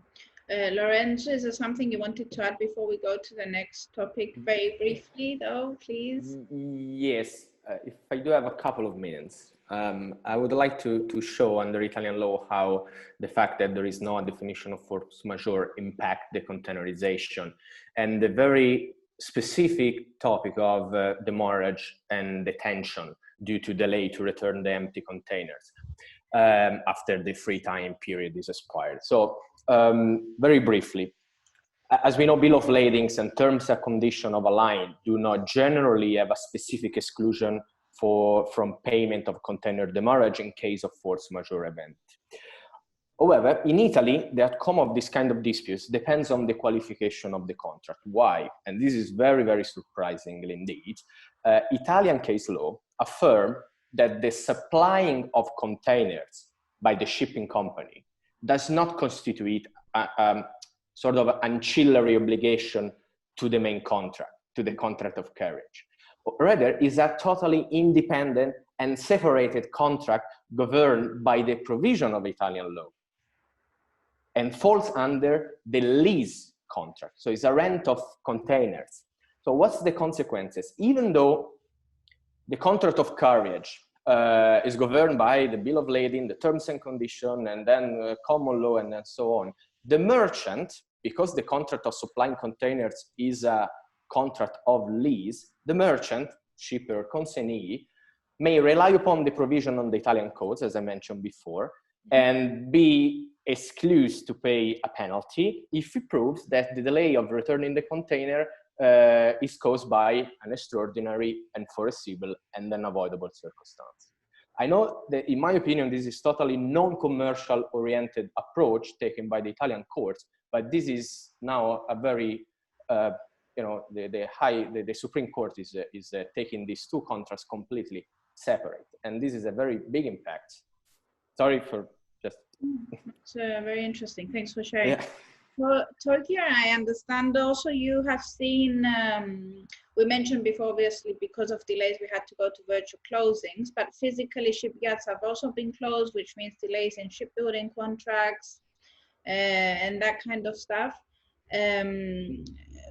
Lorenzo, is there something you wanted to add before we go to the next topic? Very briefly, though, please. Yes, if I do have a couple of minutes, I would like to show under Italian law how the fact that there is no definition of force majeure impact the containerization, and the very specific topic of demurrage and detention due to delay to return the empty containers after the free time period is expired. So very briefly, as we know, bill of ladings and terms and conditions of a line do not generally have a specific exclusion from payment of container demurrage in case of force majeure event. However, in Italy, the outcome of this kind of disputes depends on the qualification of the contract. Why? And this is very, very surprising indeed. Italian case law affirm that the supplying of containers by the shipping company does not constitute a sort of ancillary obligation to the main contract, to the contract of carriage. Rather, is a totally independent and separated contract governed by the provision of Italian law and falls under the lease contract. So it's a rent of containers. So what's the consequences? Even though the contract of carriage is governed by the bill of lading, the terms and conditions, and then common law, and then so on, the merchant, because the contract of supplying containers is a contract of lease, the merchant, shipper, consignee, may rely upon the provision on the Italian codes, as I mentioned before, and be excused to pay a penalty if it proves that the delay of returning the container is caused by an extraordinary, unforeseeable, and unavoidable circumstance. I know that, in my opinion, this is totally non-commercial oriented approach taken by the Italian courts, but this is now a very, the Supreme Court is taking these two contracts completely separate, and this is a very big impact. Sorry for just. It's very interesting. Thanks for sharing. Yeah. Well, Torgeir, I understand also you have seen, we mentioned before, obviously, because of delays, we had to go to virtual closings, but physically shipyards have also been closed, which means delays in shipbuilding contracts and that kind of stuff.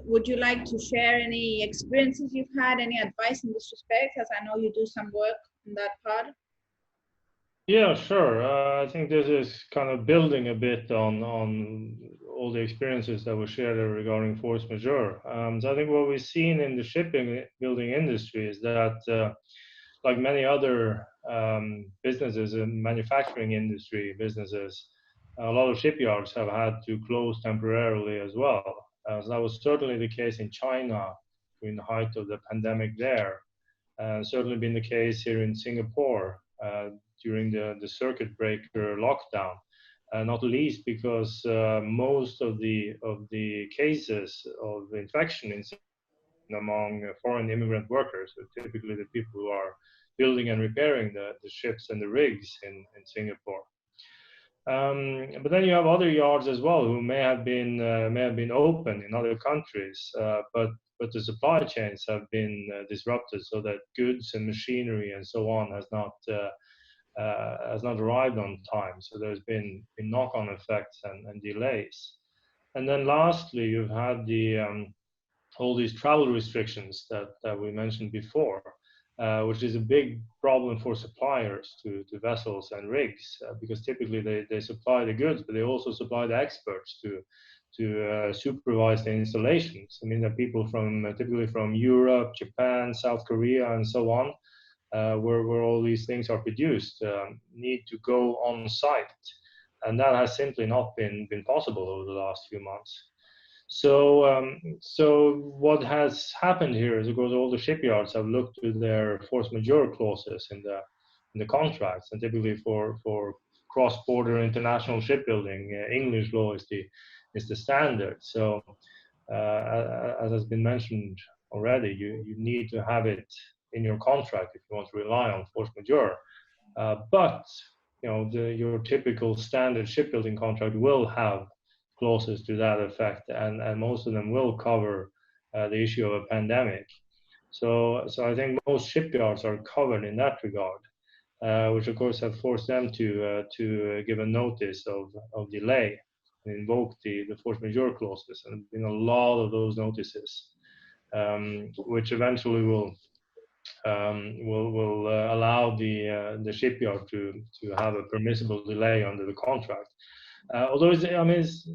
Would you like to share any experiences you've had, any advice in this respect, as I know you do some work on that part? Yeah, sure. I think this is kind of building a bit on all the experiences that were shared regarding force majeure. So I think what we've seen in the shipbuilding industry is that, like many other businesses and manufacturing industry businesses, a lot of shipyards have had to close temporarily as well. So that was certainly the case in China during the height of the pandemic there. Certainly been the case here in Singapore during the circuit breaker lockdown, not least because most of the cases of infection among foreign immigrant workers, so typically the people who are building and repairing the ships and the rigs in Singapore. But then you have other yards as well who may have been open in other countries, but the supply chains have been disrupted, so that goods and machinery and so on has not arrived on time. So there's been knock-on effects and delays. And then lastly, you've had all these travel restrictions that we mentioned before, which is a big problem for suppliers to vessels and rigs, because typically they supply the goods, but they also supply the experts to supervise the installations. I mean, that people typically from Europe, Japan, South Korea, and so on, where all these things are produced, need to go on site, and that has simply not been possible over the last few months. So what has happened here is, of course, all the shipyards have looked to their force majeure clauses in the contracts, and typically for cross-border international shipbuilding, English law is the standard. So as has been mentioned already, you need to have it in your contract if you want to rely on force majeure. But your typical standard shipbuilding contract will have clauses to that effect, and most of them will cover the issue of a pandemic. So I think most shipyards are covered in that regard, which of course have forced them to give a notice of delay and invoke the force majeure clauses, and a lot of those notices, which eventually will allow the shipyard to have a permissible delay under the contract. Although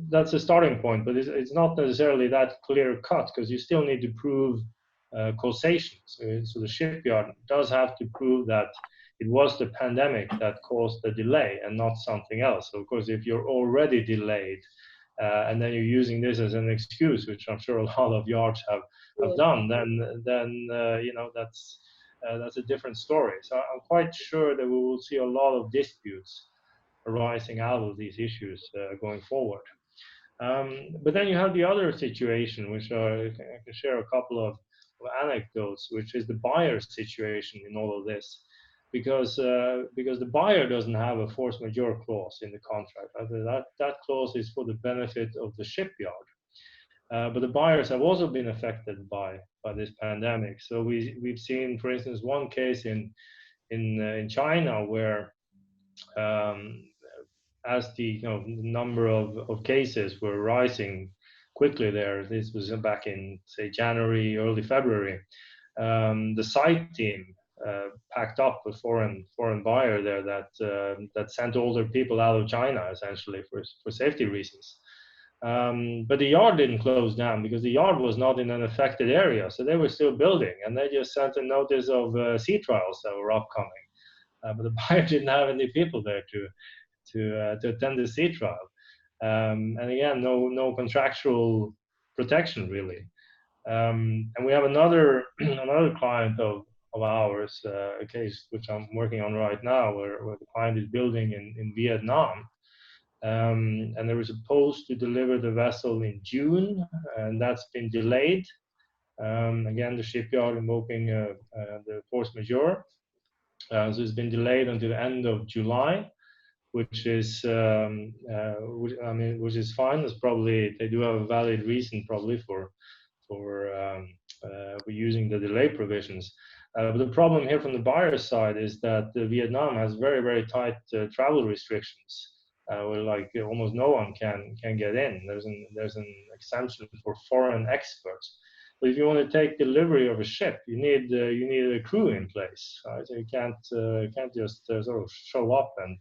that's a starting point, but it's not necessarily that clear cut, because you still need to prove causation. So the shipyard does have to prove that it was the pandemic that caused the delay and not something else. So of course, if you're already delayed and then you're using this as an excuse, which I'm sure a lot of yards have done, then that's a different story. So I'm quite sure that we will see a lot of disputes arising out of these issues going forward. But then you have the other situation, which I can share a couple of anecdotes, which is the buyer's situation in all of this, because the buyer doesn't have a force majeure clause in the contract. That clause is for the benefit of the shipyard. But the buyers have also been affected by this pandemic. So we've seen, for instance, one case in China where as the number of cases were rising quickly there, this was back in, say, January, early February, the site team packed up a foreign buyer there that sent all their people out of China, essentially, for safety reasons. But the yard didn't close down because the yard was not in an affected area, so they were still building, and they just sent a notice of sea trials that were upcoming. But the buyer didn't have any people there to attend the sea trial, and again, no contractual protection really. And we have another client of ours, a case which I'm working on right now, where the client is building in Vietnam. And they were supposed to deliver the vessel in June, and that's been delayed. Again, the shipyard invoking the force majeure. So it's been delayed until the end of July, which is which is fine. It's probably, they do have a valid reason probably for using the delay provisions. But the problem here from the buyer's side is that Vietnam has very, very tight travel restrictions. Where like almost no one can get in. There's an exemption for foreign experts. But if you want to take delivery of a ship, you need a crew in place. Right? So you can't just sort of show up and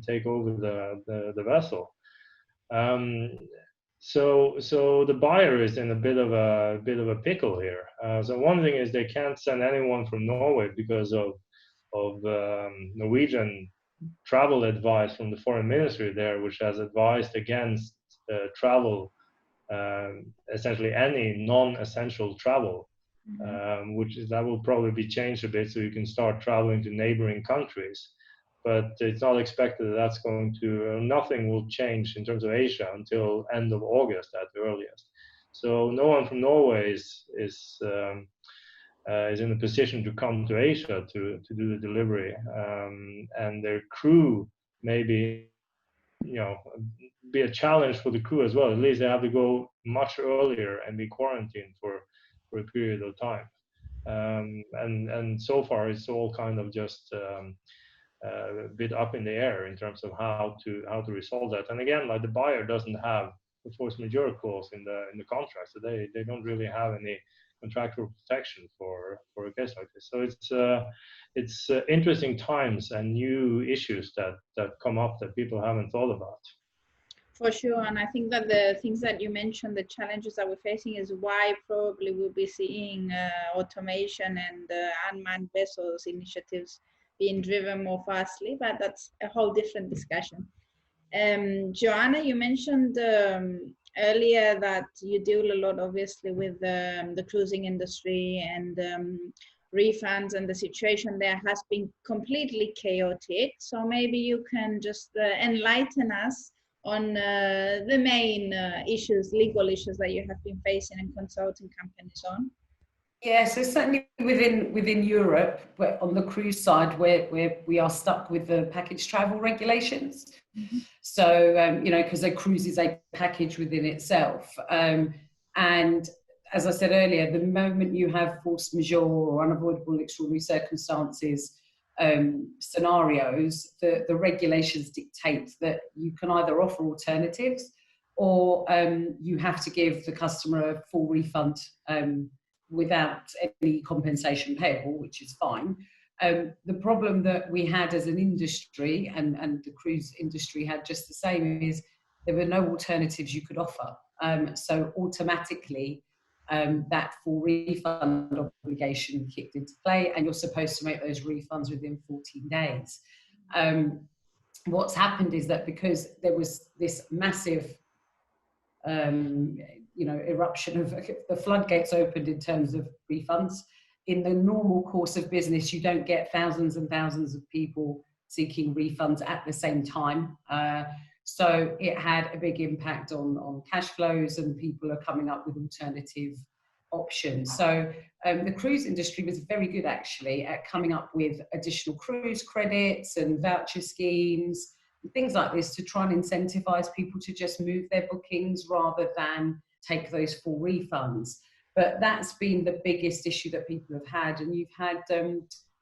take over the vessel. So the buyer is in a bit of a pickle here. So one thing is they can't send anyone from Norway because of Norwegian travel advice from the foreign ministry there, which has advised against travel, essentially any non-essential travel, that will probably be changed a bit so you can start traveling to neighboring countries. But it's not expected that that's going to, nothing will change in terms of Asia until end of August at the earliest. So no one from Norway is in a position to come to Asia to do the delivery, and their crew may be, be a challenge for the crew as well. At least they have to go much earlier and be quarantined for a period of time. And so far it's all kind of just a bit up in the air in terms of how to resolve that. And again, like the buyer doesn't have the force majeure clause in the contract, so they don't really have any contractual protection for a case like this. So it's interesting times and new issues that come up that people haven't thought about. For sure, and I think that the things that you mentioned, the challenges that we're facing, is why probably we'll be seeing automation and unmanned vessels initiatives being driven more fastly, but that's a whole different discussion. Joanna, you mentioned earlier that you deal a lot, obviously, with the cruising industry, and refunds, and the situation there has been completely chaotic. So maybe you can just enlighten us on the main issues, legal issues that you have been facing and consulting companies on. Yeah, so certainly within Europe, on the cruise side, we are stuck with the package travel regulations. Mm-hmm. So, because a cruise is a package within itself. And as I said earlier, the moment you have force majeure or unavoidable extraordinary circumstances scenarios, the regulations dictate that you can either offer alternatives or you have to give the customer a full refund without any compensation payable, which is fine. The problem that we had as an industry, and the cruise industry had just the same, is there were no alternatives you could offer. So automatically, that full refund obligation kicked into play, and you're supposed to make those refunds within 14 days. What's happened is that because there was this massive eruption of the floodgates opened in terms of refunds. In the normal course of business, you don't get thousands and thousands of people seeking refunds at the same time. So it had a big impact on cash flows, and people are coming up with alternative options. So the cruise industry was very good actually at coming up with additional cruise credits and voucher schemes, things like this, to try and incentivize people to just move their bookings rather than take those full refunds. But that's been the biggest issue that people have had. And you've had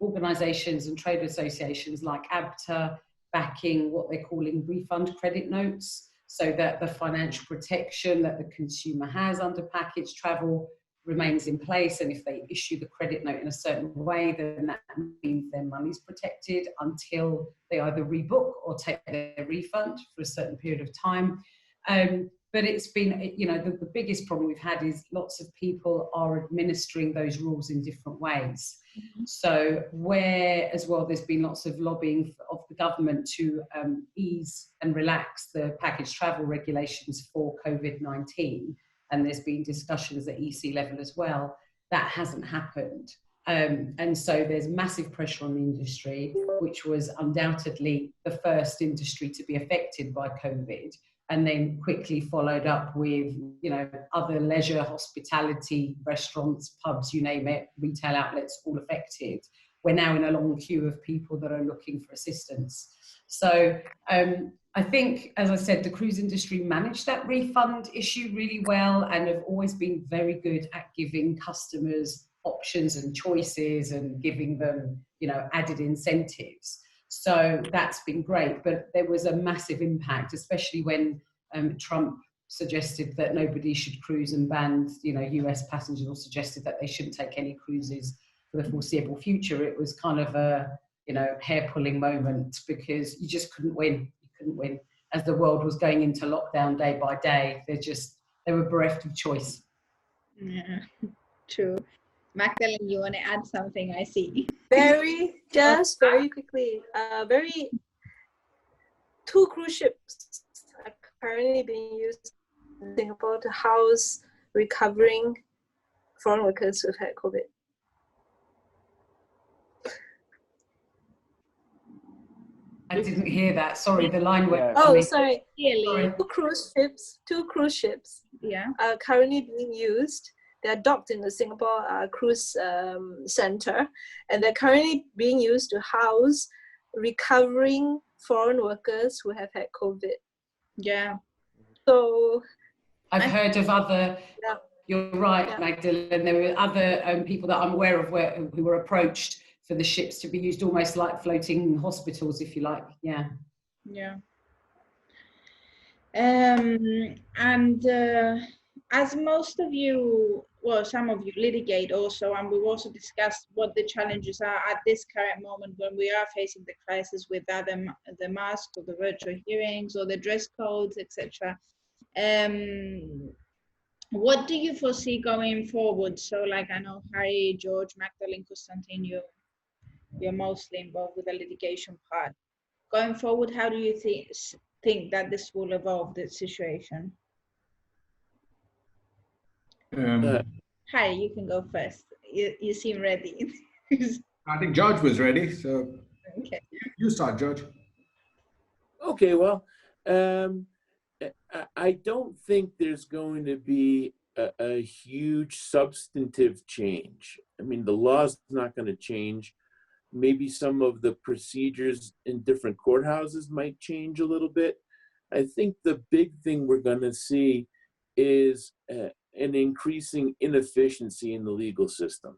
organizations and trade associations like ABTA backing what they're calling refund credit notes, so that the financial protection that the consumer has under package travel remains in place. And if they issue the credit note in a certain way, then that means their money's protected until they either rebook or take their refund for a certain period of time. But it's been, you know, the biggest problem we've had is lots of people are administering those rules in different ways. So where as well there's been lots of lobbying of the government to ease and relax the package travel regulations for COVID-19, and there's been discussions at EC level as well, that hasn't happened. And so there's massive pressure on the industry, which was undoubtedly the first industry to be affected by COVID, and then quickly followed up with, you know, other leisure, hospitality, restaurants, pubs, you name it, retail outlets, all affected. We're now in a long queue of people that are looking for assistance. So I think, as I said, the cruise industry managed that refund issue really well and have always been very good at giving customers options and choices and giving them, you know, added incentives. So that's been great, but there was a massive impact, especially when Trump suggested that nobody should cruise and banned, you know, US passengers, or suggested that they shouldn't take any cruises for the foreseeable future. It was kind of a, you know, hair-pulling moment because you just couldn't win. You couldn't win. As the world was going into lockdown day by day, they were bereft of choice. Yeah, true. Magdalene, you want to add something? I see. Very quickly. Two cruise ships are currently being used in Singapore to house recovering foreign workers who've had COVID. I didn't hear that. Sorry, the line went. Oh, sorry. Really? Two cruise ships. Yeah. Are currently being used. They're docked in the Singapore Cruise Center, and they're currently being used to house recovering foreign workers who have had COVID. Yeah. So I've heard of other. Yeah. You're right, Yeah. Magdalene. There were other people that I'm aware of who were approached for the ships to be used almost like floating hospitals, if you like. Yeah. Yeah. As most of you, well, some of you litigate also, and we've also discussed what the challenges are at this current moment when we are facing the crisis with the mask or the virtual hearings or the dress codes, etc. What do you foresee going forward? So, like, I know Harry, George, Magdalene, Konstantin, you're mostly involved with the litigation part. Going forward, how do you think that this will evolve, the situation? Harry, you can go first. You seem ready. I think George was ready, so Okay. you start, George. Okay, well, I don't think there's going to be a huge substantive change. I mean, the law's not going to change. Maybe some of the procedures in different courthouses might change a little bit. I think the big thing we're going to see is an increasing inefficiency in the legal system.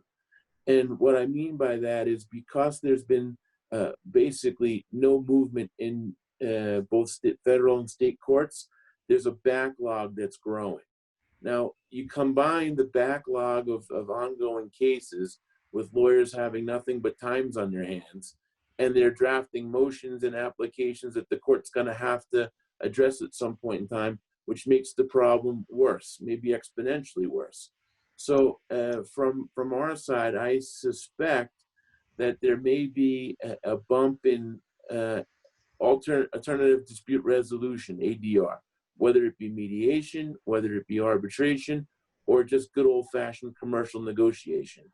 And what I mean by that is because there's been basically no movement in both federal and state courts, there's a backlog that's growing. Now, you combine the backlog of ongoing cases with lawyers having nothing but times on their hands, and they're drafting motions and applications that the court's going to have to address at some point in time, which makes the problem worse, maybe exponentially worse. So from our side, I suspect that there may be a bump in alternative dispute resolution, ADR, whether it be mediation, whether it be arbitration, or just good old-fashioned commercial negotiation.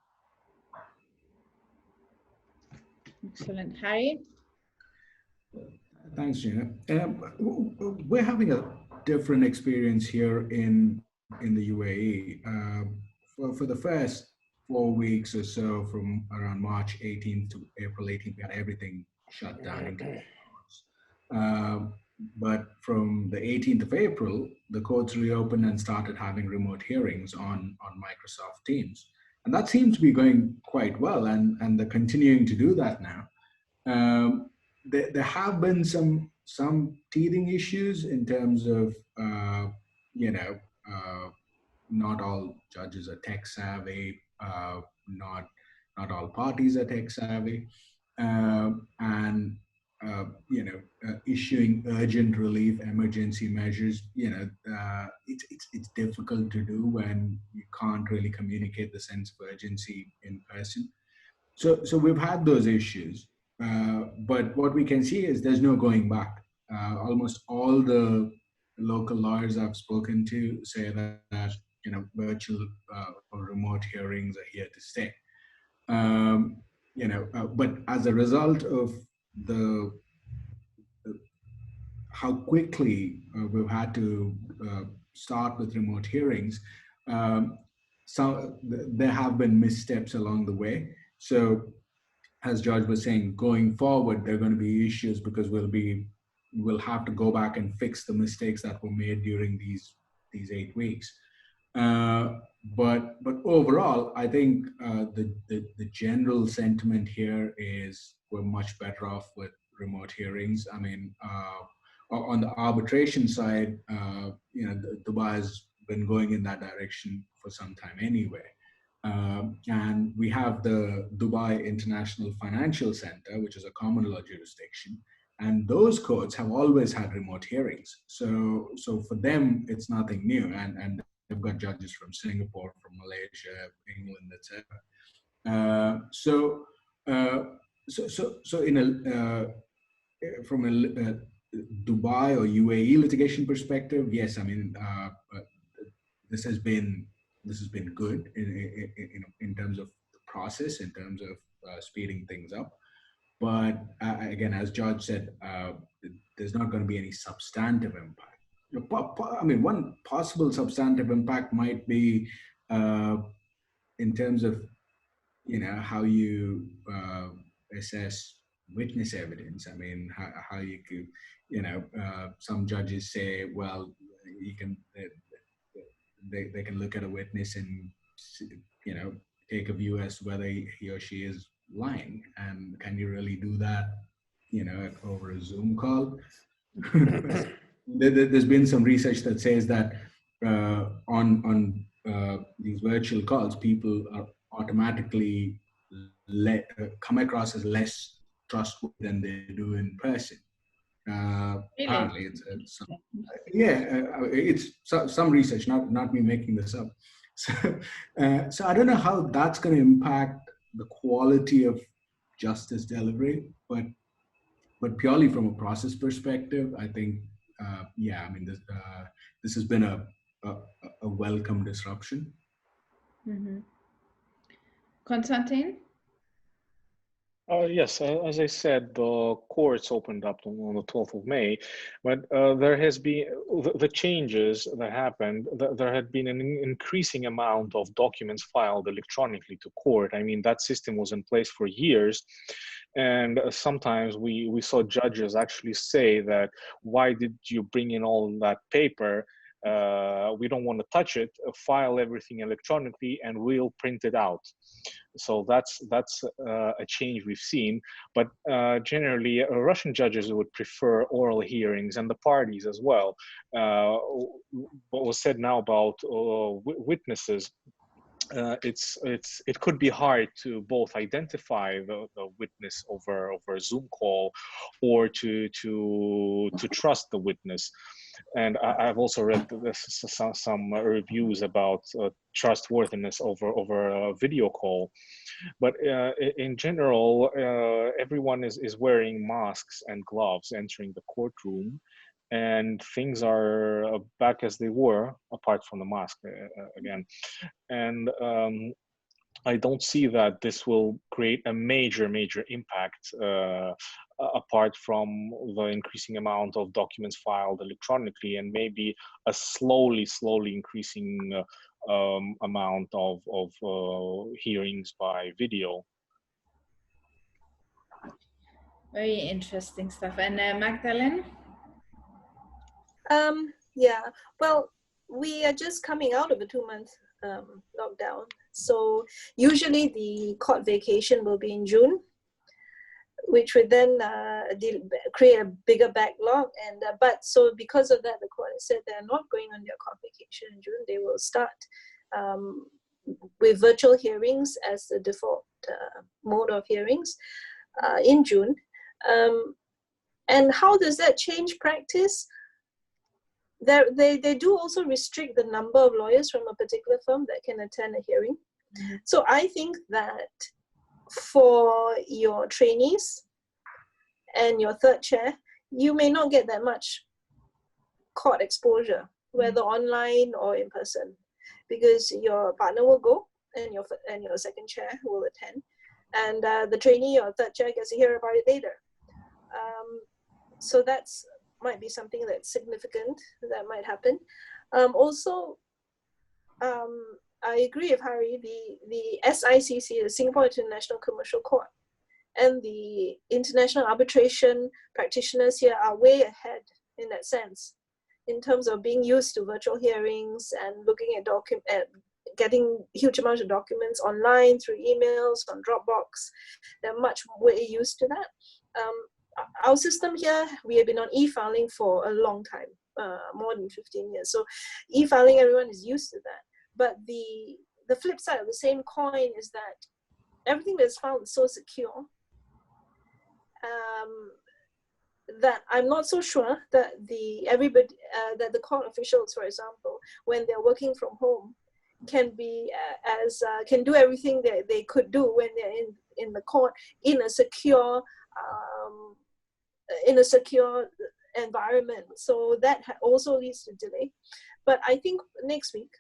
Excellent. Harry? Thanks, Gina. We're having a different experience here in the U.A.E. For the first 4 weeks or so, from around March 18th to April 18th, we had everything shut down. But from the 18th of April, the courts reopened and started having remote hearings on Microsoft Teams. And that seems to be going quite well, and they're continuing to do that now. There have been some teething issues in terms of, not all judges are tech savvy, not all parties are tech savvy. And issuing urgent relief emergency measures, it's difficult to do when you can't really communicate the sense of urgency in person. So we've had those issues, but what we can see is there's no going back. Almost all the local lawyers I've spoken to say that virtual or remote hearings are here to stay. But as a result of how quickly we've had to start with remote hearings, so there have been missteps along the way. So as George was saying, going forward, there are going to be issues because we'll have to go back and fix the mistakes that were made during these 8 weeks. But overall, I think the general sentiment here is we're much better off with remote hearings. I mean, on the arbitration side, Dubai has been going in that direction for some time anyway. And we have the Dubai International Financial Center, which is a common law jurisdiction. And those courts have always had remote hearings. So for them, it's nothing new. And they've got judges from Singapore, from Malaysia, England, etc. From a Dubai or U.A.E. litigation perspective, yes, I mean, this has been good in terms of the process, in terms of speeding things up. But again, as George said, there's not going to be any substantive impact. I mean, one possible substantive impact might be in terms of how you assess witness evidence. I mean, how you could, some judges say, well, you can they can look at a witness and take a view as to whether he or she is lying, and can you really do that over a Zoom call? There's been some research that says that on these virtual calls, people are automatically come across as less trustworthy than they do in person. Really? Apparently, it's some research, not me making this up. So I don't know how that's going to impact the quality of justice delivery, but purely from a process perspective, I think, I mean, this has been a welcome disruption. Mm-hmm. Konstantin? Yes, as I said, the courts opened up on the 12th of May, but there has been the changes that happened. There had been an increasing amount of documents filed electronically to court. I mean, that system was in place for years, and sometimes we saw judges actually say that, why did you bring in all that paper? We don't want to touch it. File everything electronically and we'll print it out. So that's a change we've seen, but generally Russian judges would prefer oral hearings, and the parties as well. What was said now about witnesses, it could be hard to both identify the witness over a Zoom call, or to trust the witness. And I've also read some reviews about trustworthiness over a video call. But in general, everyone is wearing masks and gloves entering the courtroom, and things are back as they were, apart from the mask again. And I don't see that this will create a major impact apart from the increasing amount of documents filed electronically, and maybe a slowly increasing amount of hearings by video. Very interesting stuff. And Magdalene? Yeah, well, we are just coming out of a 2-month lockdown. So usually the court vacation will be in June, which would then create a bigger backlog. And but so because of that, the court has said they're not going on their court vacation in June. They will start with virtual hearings as the default mode of hearings in June. And how does that change practice? They do also restrict the number of lawyers from a particular firm that can attend a hearing. So I think that for your trainees and your third chair, you may not get that much court exposure, whether online or in person, because your partner will go and your second chair will attend, and the trainee or third chair gets to hear about it later. So that's might be something that's significant that might happen. Also, I agree with Harry, the SICC, the Singapore International Commercial Court, and the international arbitration practitioners here are way ahead in that sense, in terms of being used to virtual hearings and looking at getting huge amounts of documents online through emails on Dropbox. They're much way used to that. Our system here, we have been on e-filing for a long time, more than 15 years. So e-filing, everyone is used to that. But the flip side of the same coin is that everything that's filed is so secure that I'm not so sure that that the court officials, for example, when they're working from home, can do everything that they could do when they're in the court in a secure environment. So that also leads to delay. But I think next week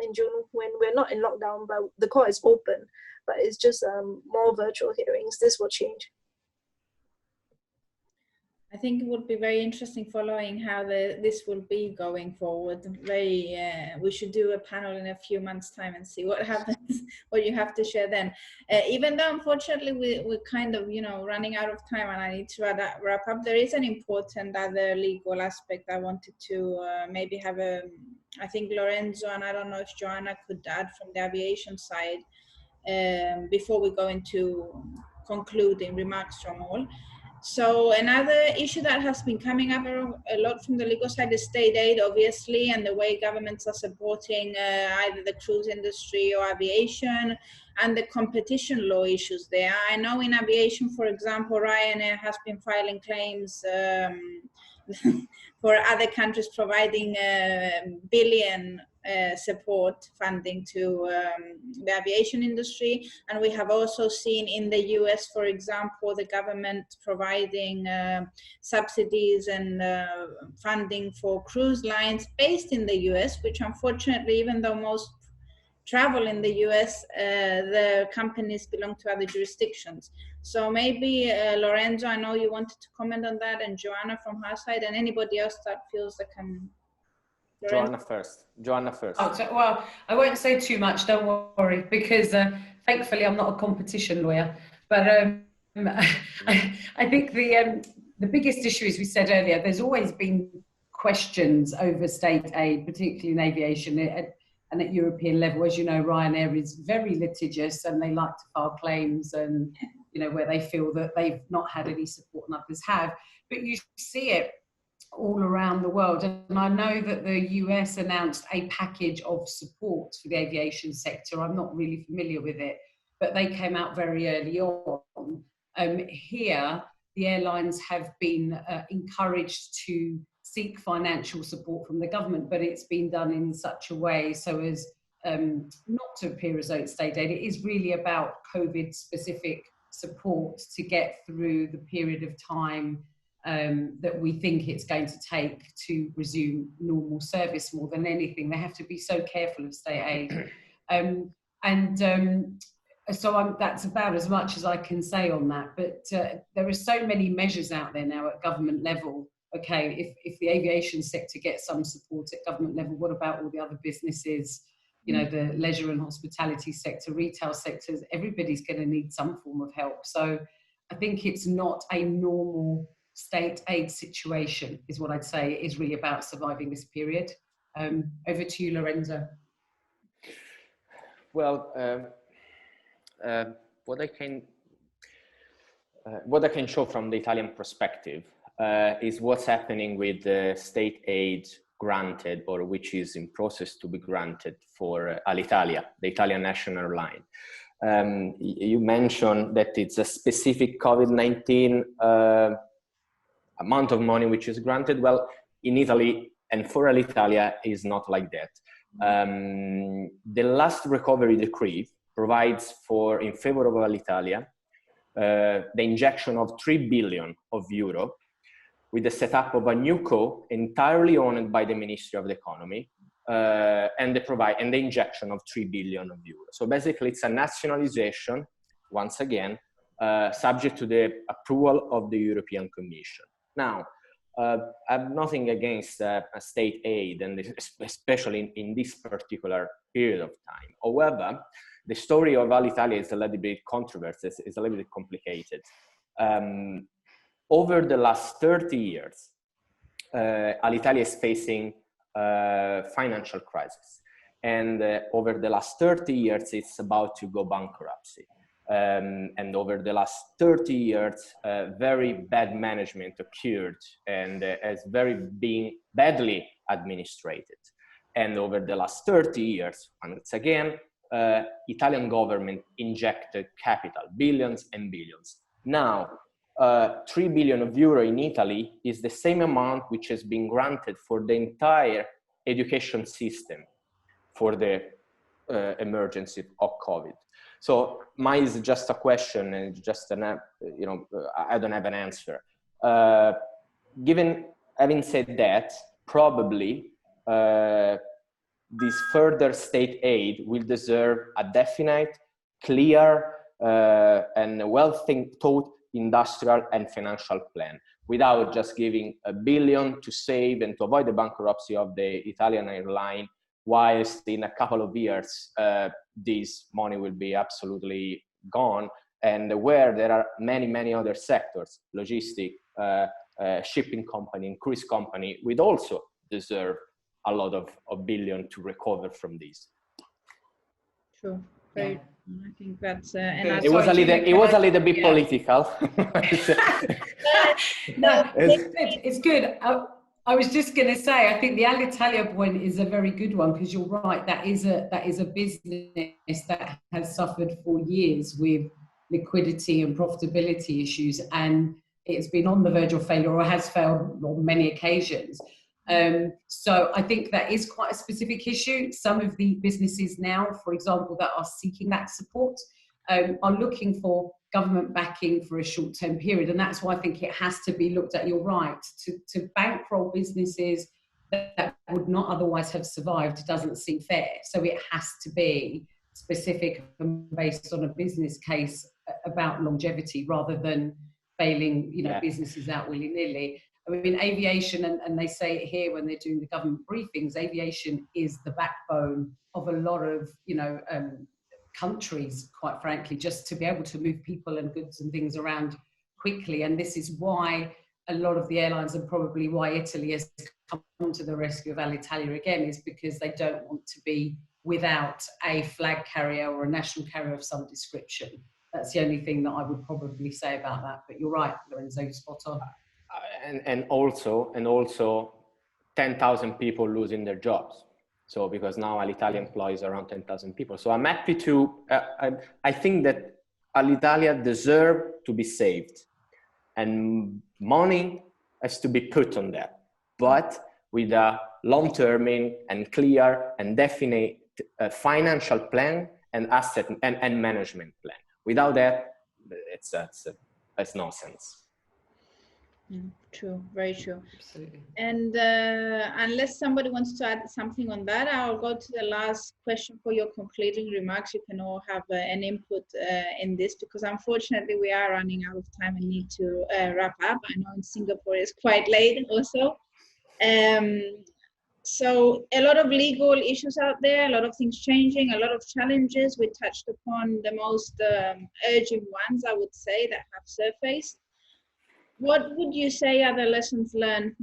in June, when we're not in lockdown, but the court is open, but it's just more virtual hearings, this will change. I think it would be very interesting following how this will be going forward. We should do a panel in a few months' time and see what happens, what you have to share then. Even though unfortunately we're kind of running out of time and I need to wrap up, there is an important other legal aspect I wanted to maybe have I think Lorenzo and I don't know if Joanna could add from the aviation side before we go into concluding remarks from all. So another issue that has been coming up a lot from the legal side is state aid, obviously, and the way governments are supporting either the cruise industry or aviation, and the competition law issues there. I know in aviation, for example, Ryanair has been filing claims for other countries providing billion support funding to the aviation industry. And we have also seen in the US, for example, the government providing subsidies and funding for cruise lines based in the US, which unfortunately, even though most travel in the US, the companies belong to other jurisdictions. So maybe Lorenzo, I know you wanted to comment on that, and Joanna from her side, and anybody else that feels they can. Joanna first. Oh, well, I won't say too much, don't worry, because thankfully I'm not a competition lawyer. But I think the biggest issue, as we said earlier, there's always been questions over state aid, particularly in aviation and at European level. As you know, Ryanair is very litigious and they like to file claims and, where they feel that they've not had any support and others have. But you see it all around the world. And I know that the US announced a package of support for the aviation sector. I'm not really familiar with it, but they came out very early on. Here, the airlines have been encouraged to seek financial support from the government, but it's been done in such a way so as not to appear as though it's state aid. It is really about COVID-specific support to get through the period of time that we think it's going to take to resume normal service. More than anything, they have to be so careful of state aid. So that's about as much as I can say on that. But there are so many measures out there now at government level. Okay, if the aviation sector gets some support at government level, what about all the other businesses? The leisure and hospitality sector, retail sectors, everybody's going to need some form of help. So I think it's not a normal state aid situation, is what I'd say. It is really about surviving this period. Over to you, Lorenzo. Well, what I can show from the Italian perspective is what's happening with the state aid granted, or which is in process to be granted for Alitalia, the Italian national airline. You mentioned that it's a specific COVID-19 amount of money which is granted. Well, in Italy and for Alitalia is not like that. The last recovery decree provides for, in favor of Alitalia, the injection of 3 billion of euro with the setup of a new co entirely owned by the Ministry of the Economy, and the injection of 3 billion of euro. So basically it's a nationalization, once again, subject to the approval of the European Commission. Now, I have nothing against state aid, and especially in this particular period of time. However, the story of Alitalia is a little bit controversial, it's a little bit complicated. Over the last 30 years, Alitalia is facing financial crisis. And over the last 30 years, it's about to go bankruptcy. And over the last 30 years, very bad management occurred and has been badly administrated. And over the last 30 years, once again, Italian government injected capital, billions and billions. Now, 3 billion of euro in Italy is the same amount which has been granted for the entire education system for the emergency of COVID. So mine is just a question and just an, I don't have an answer. Having said that, probably this further state aid will deserve a definite, clear, and well-thought industrial and financial plan, without just giving $1 billion to save and to avoid the bankruptcy of the Italian airline, whilst in a couple of years, this money will be absolutely gone, and where there are many, many other sectors, logistic, shipping company, and cruise company, would also deserve a lot of $1 billion to recover from this. Sure. Very, I think that's it was a little bit political. No, it's good. I was just going to say, I think the Alitalia point is a very good one, because you're right. That is a business that has suffered for years with liquidity and profitability issues, and it's been on the verge of failure, or has failed on many occasions. So I think that is quite a specific issue. Some of the businesses now, for example, that are seeking that support are looking for government backing for a short-term period. And that's why I think it has to be looked at. You're right, to bankroll businesses that would not otherwise have survived doesn't seem fair. So it has to be specific and based on a business case about longevity, rather than bailing businesses out willy-nilly. I mean, aviation, and they say it here when they're doing the government briefings, aviation is the backbone of a lot of, countries, quite frankly, just to be able to move people and goods and things around quickly. And this is why a lot of the airlines, and probably why Italy has come to the rescue of Alitalia again, is because they don't want to be without a flag carrier or a national carrier of some description. That's the only thing that I would probably say about that. But you're right, Lorenzo, you're spot on. And also 10,000 people losing their jobs. So because now Alitalia employs around 10,000 people. So I'm happy to, I think that Alitalia deserves to be saved, and money has to be put on that, but with a long-term and clear and definite financial plan and asset and management plan. Without that, it's nonsense. True, very true. Absolutely. And unless somebody wants to add something on that, I'll go to the last question for your concluding remarks. You can all have an input in this, because unfortunately we are running out of time and need to wrap up. I know in Singapore it's quite late also. So a lot of legal issues out there, a lot of things changing, a lot of challenges. We touched upon the most urgent ones, I would say, that have surfaced. What would you say are the lessons learned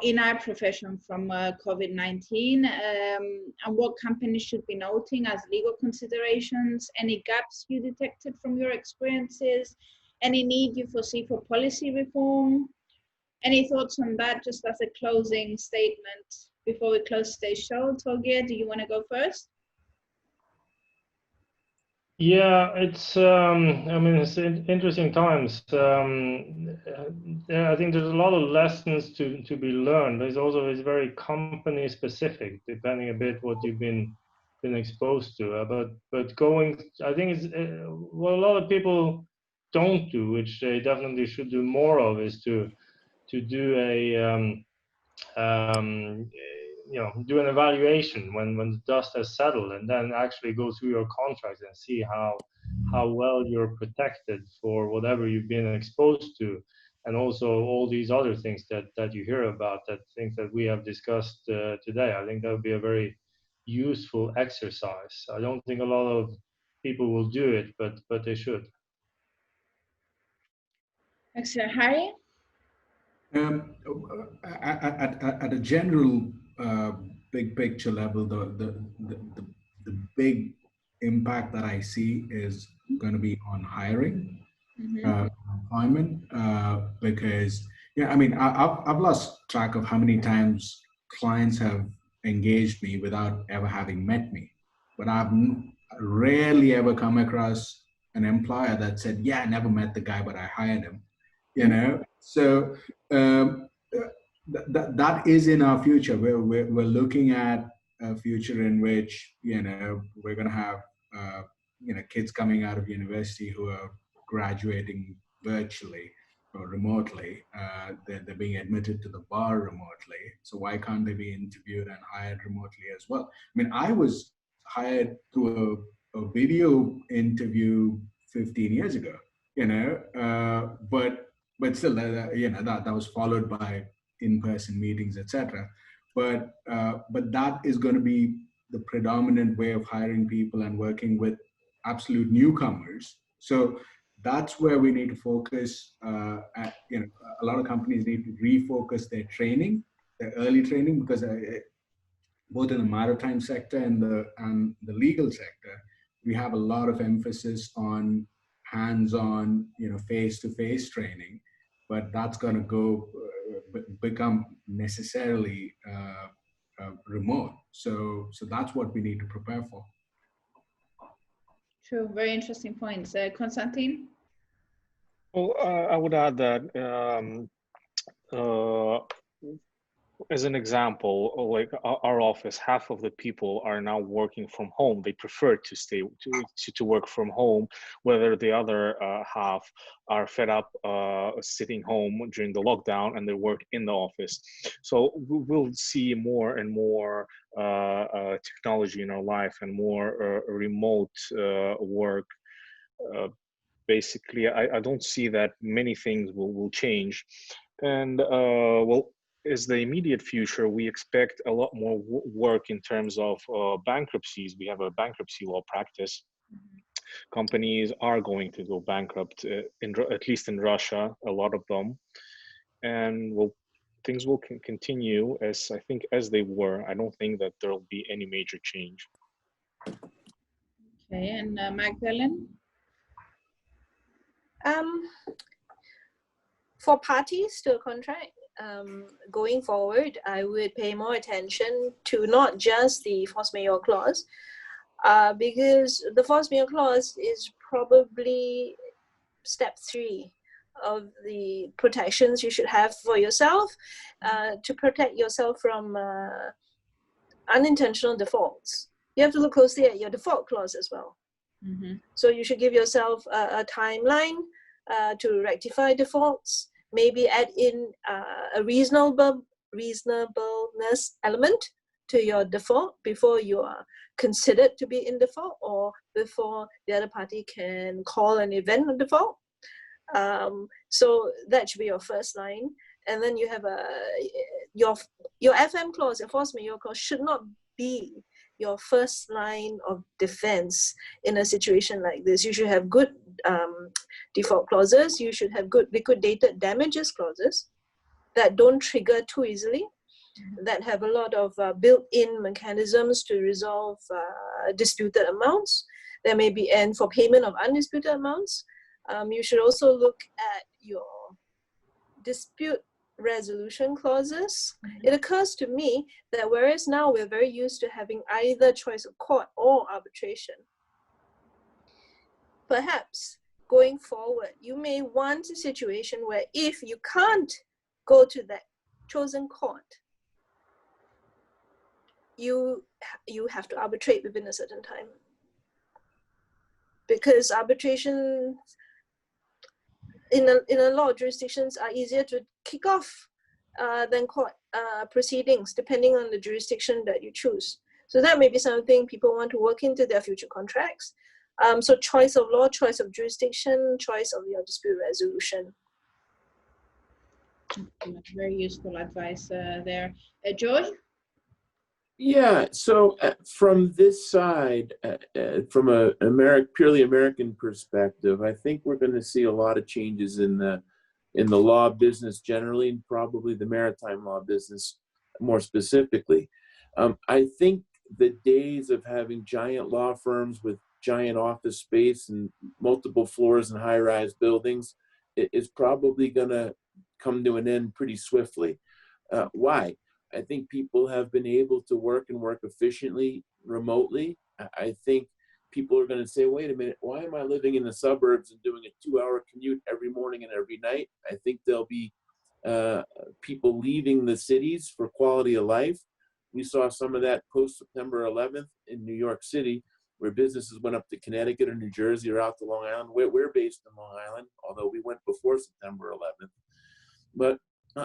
in our profession from COVID-19, and what companies should be noting as legal considerations? Any gaps you detected from your experiences? Any need you foresee for policy reform? Any thoughts on that, just as a closing statement before we close today's show? Torgeir, do you want to go first? Yeah, it's I mean, it's interesting times. Yeah, I think there's a lot of lessons to be learned. There's also, it's very company specific, depending a bit what you've been exposed to. But going, I think it's what a lot of people don't do, which they definitely should do more of, is to do a you know, do an evaluation when the dust has settled, and then actually go through your contracts and see how well you're protected for whatever you've been exposed to, and also all these other things that you hear about, that things that we have discussed today. I think that would be a very useful exercise. I don't think a lot of people will do it, but they should. Excellent. Harry? At a general big picture level, the big impact that I see is going to be on hiring, employment, because I mean, I've lost track of how many times clients have engaged me without ever having met me, but I've rarely ever come across an employer that said, "Yeah, I never met the guy, but I hired him." You know, so that is in our future. We're looking at a future in which we're going to have kids coming out of university who are graduating virtually or remotely. They're being admitted to the bar remotely. So why can't they be interviewed and hired remotely as well? I mean, I was hired through a video interview 15 years ago. But still, that was followed by in-person meetings, etc. But that is going to be the predominant way of hiring people and working with absolute newcomers. So that's where we need to focus. A lot of companies need to refocus their training, their early training, because both in the maritime sector and the legal sector, we have a lot of emphasis on hands-on, face-to-face training, but that's going to become necessarily remote. So that's what we need to prepare for. True, very interesting points. Konstantin? Well, I would add that as an example, like our office, half of the people are now working from home. They prefer to stay to work from home, whether the other half are fed up sitting home during the lockdown and they work in the office. So we'll see more and more technology in our life and more remote work. Basically, I don't see that many things will change. And well, as the immediate future, we expect a lot more work in terms of bankruptcies. We have a bankruptcy law practice. Companies are going to go bankrupt, at least in Russia, a lot of them. And well, things will continue as they were. I don't think that there'll be any major change. Okay, and Magdalene? For parties to a contract, going forward, I would pay more attention to not just the force majeure clause, because the force majeure clause is probably step 3 of the protections you should have for yourself, to protect yourself from unintentional defaults. You have to look closely at your default clause as well. So you should give yourself a timeline to rectify defaults. Maybe add in a reasonableness element to your default before you are considered to be in default, or before the other party can call an event of default. So that should be your first line. And then you have your FM clause, your force majeure clause, should not be your first line of defense in a situation like this. You should have good default clauses. You should have good liquidated damages clauses that don't trigger too easily, that have a lot of built-in mechanisms to resolve disputed amounts. There may be, and for payment of undisputed amounts. You should also look at your dispute resolution clauses. It occurs to me that whereas now we're very used to having either choice of court or arbitration, perhaps going forward, you may want a situation where if you can't go to that chosen court, you have to arbitrate within a certain time. Because arbitration in a lot of jurisdictions are easier to kick off than court proceedings, depending on the jurisdiction that you choose. So that may be something people want to work into their future contracts. So choice of law, choice of jurisdiction, choice of your dispute resolution. Very useful advice there. George? Yeah, so from this side, from a purely American perspective, I think we're going to see a lot of changes in the law business generally, and probably the maritime law business more specifically. I think the days of having giant law firms with giant office space and multiple floors and high-rise buildings is probably going to come to an end pretty swiftly. Why? I think people have been able to work efficiently remotely. I think people are going to say, wait a minute, why am I living in the suburbs and doing a 2-hour commute every morning and every night? I think there'll be people leaving the cities for quality of life. We saw some of that post-September 11th in New York City, where businesses went up to Connecticut or New Jersey or out to Long Island. We're based in Long Island, although we went before September 11th. But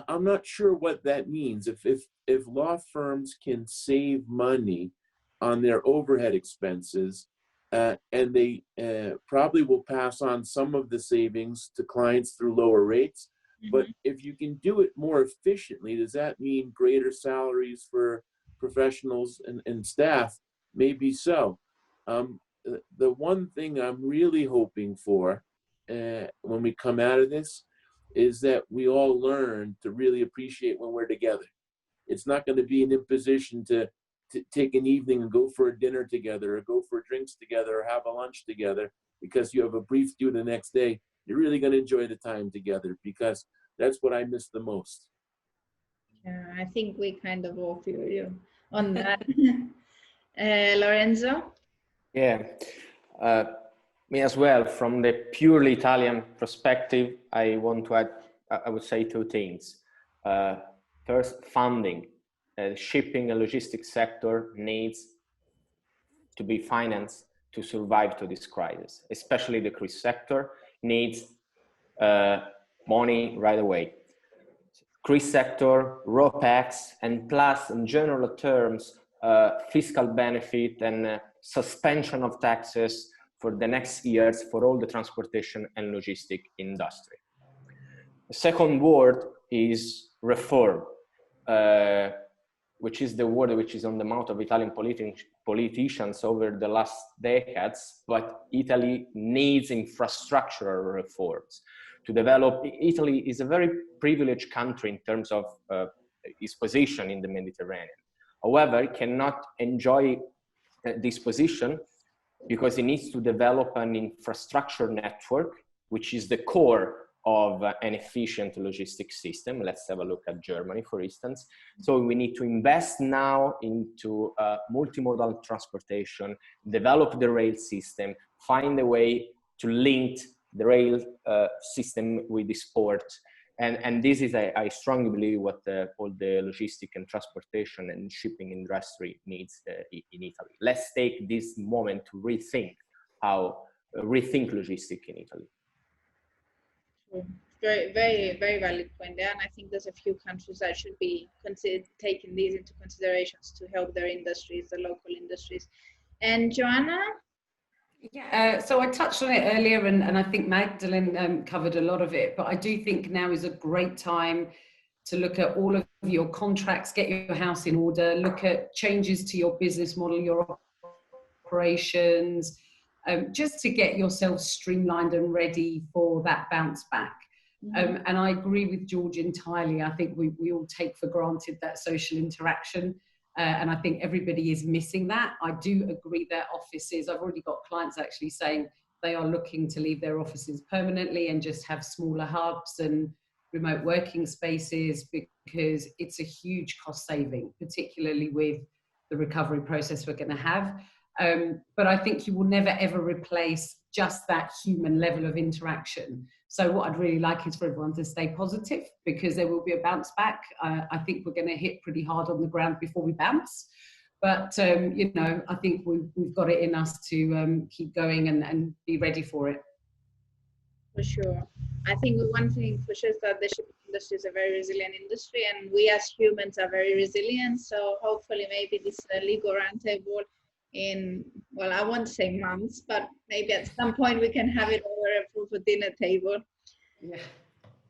I'm not sure what that means. If law firms can save money on their overhead expenses, and they probably will pass on some of the savings to clients through lower rates. But if you can do it more efficiently, does that mean greater salaries for professionals and staff? Maybe so. The one thing I'm really hoping for when we come out of this is that we all learn to really appreciate when we're together. It's not going to be an imposition to take an evening and go for a dinner together or go for drinks together or have a lunch together because you have a brief due the next day. You're really going to enjoy the time together, because that's what I miss the most. Yeah, I think we kind of all feel you on that. Lorenzo? Yeah, me as well. From the purely Italian perspective, I want to add, I would say, two things. First, funding. Shipping and logistics sector needs to be financed to survive to this crisis. Especially the cruise sector needs money right away. Cruise sector, ROPEX, and plus, in general terms, fiscal benefit and suspension of taxes for the next years for all the transportation and logistic industry. The second word is reform, which is the word which is on the mouth of Italian politicians over the last decades, but Italy needs infrastructural reforms to develop. Italy is a very privileged country in terms of its position in the Mediterranean. However, it cannot enjoy this position because it needs to develop an infrastructure network, which is the core of an efficient logistics system. Let's have a look at Germany, for instance. So we need to invest now into multimodal transportation, develop the rail system, find a way to link the rail system with this port. And this is, I strongly believe, what all the logistic and transportation and shipping industry needs in Italy. Let's take this moment to rethink logistics in Italy. Very, very, very valid point there. And I think there's a few countries that should be taking these into considerations to help their industries, the local industries. And Joanna? Yeah, so I touched on it earlier, and I think Magdalene covered a lot of it, but I do think now is a great time to look at all of your contracts, get your house in order, look at changes to your business model, your operations, just to get yourself streamlined and ready for that bounce back. And I agree with George entirely. I think we all take for granted that social interaction. And I think everybody is missing that. I do agree that offices, I've already got clients actually saying they are looking to leave their offices permanently and just have smaller hubs and remote working spaces, because it's a huge cost saving, particularly with the recovery process we're going to have. But I think you will never ever replace just that human level of interaction. So what I'd really like is for everyone to stay positive, because there will be a bounce back. I think we're going to hit pretty hard on the ground before we bounce. But, you know, I think we've got it in us to keep going and be ready for it. For sure. I think one thing for sure is that the shipping industry is a very resilient industry, and we as humans are very resilient. So hopefully maybe this legal roundtable in, well, I won't say months, but maybe at some point we can have it over a proper dinner table. Yeah.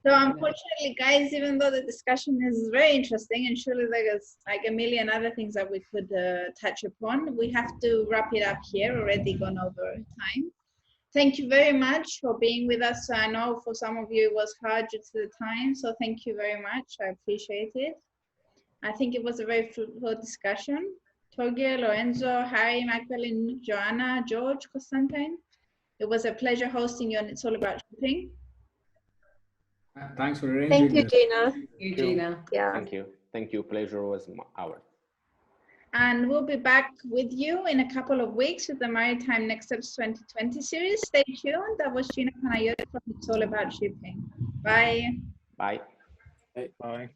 So unfortunately, guys, even though the discussion is very interesting and surely there's like a million other things that we could touch upon, we have to wrap it up here, already gone over time. Thank you very much for being with us. I know for some of you it was hard due to the time, so thank you very much. I appreciate it. I think it was a very fruitful discussion. Torgeir, Lorenzo, Harry, Magdalene, Joanna, George, Konstantin. It was a pleasure hosting you on It's All About Shipping. Thanks for arranging Thank you, this. Gina. Thank you, Gina. Yeah. Thank you. Thank you. Pleasure was ours. And we'll be back with you in a couple of weeks with the Maritime Next Steps 2020 series. Stay tuned. That was Gina Panayiotou from It's All About Shipping. Bye. Bye. Bye.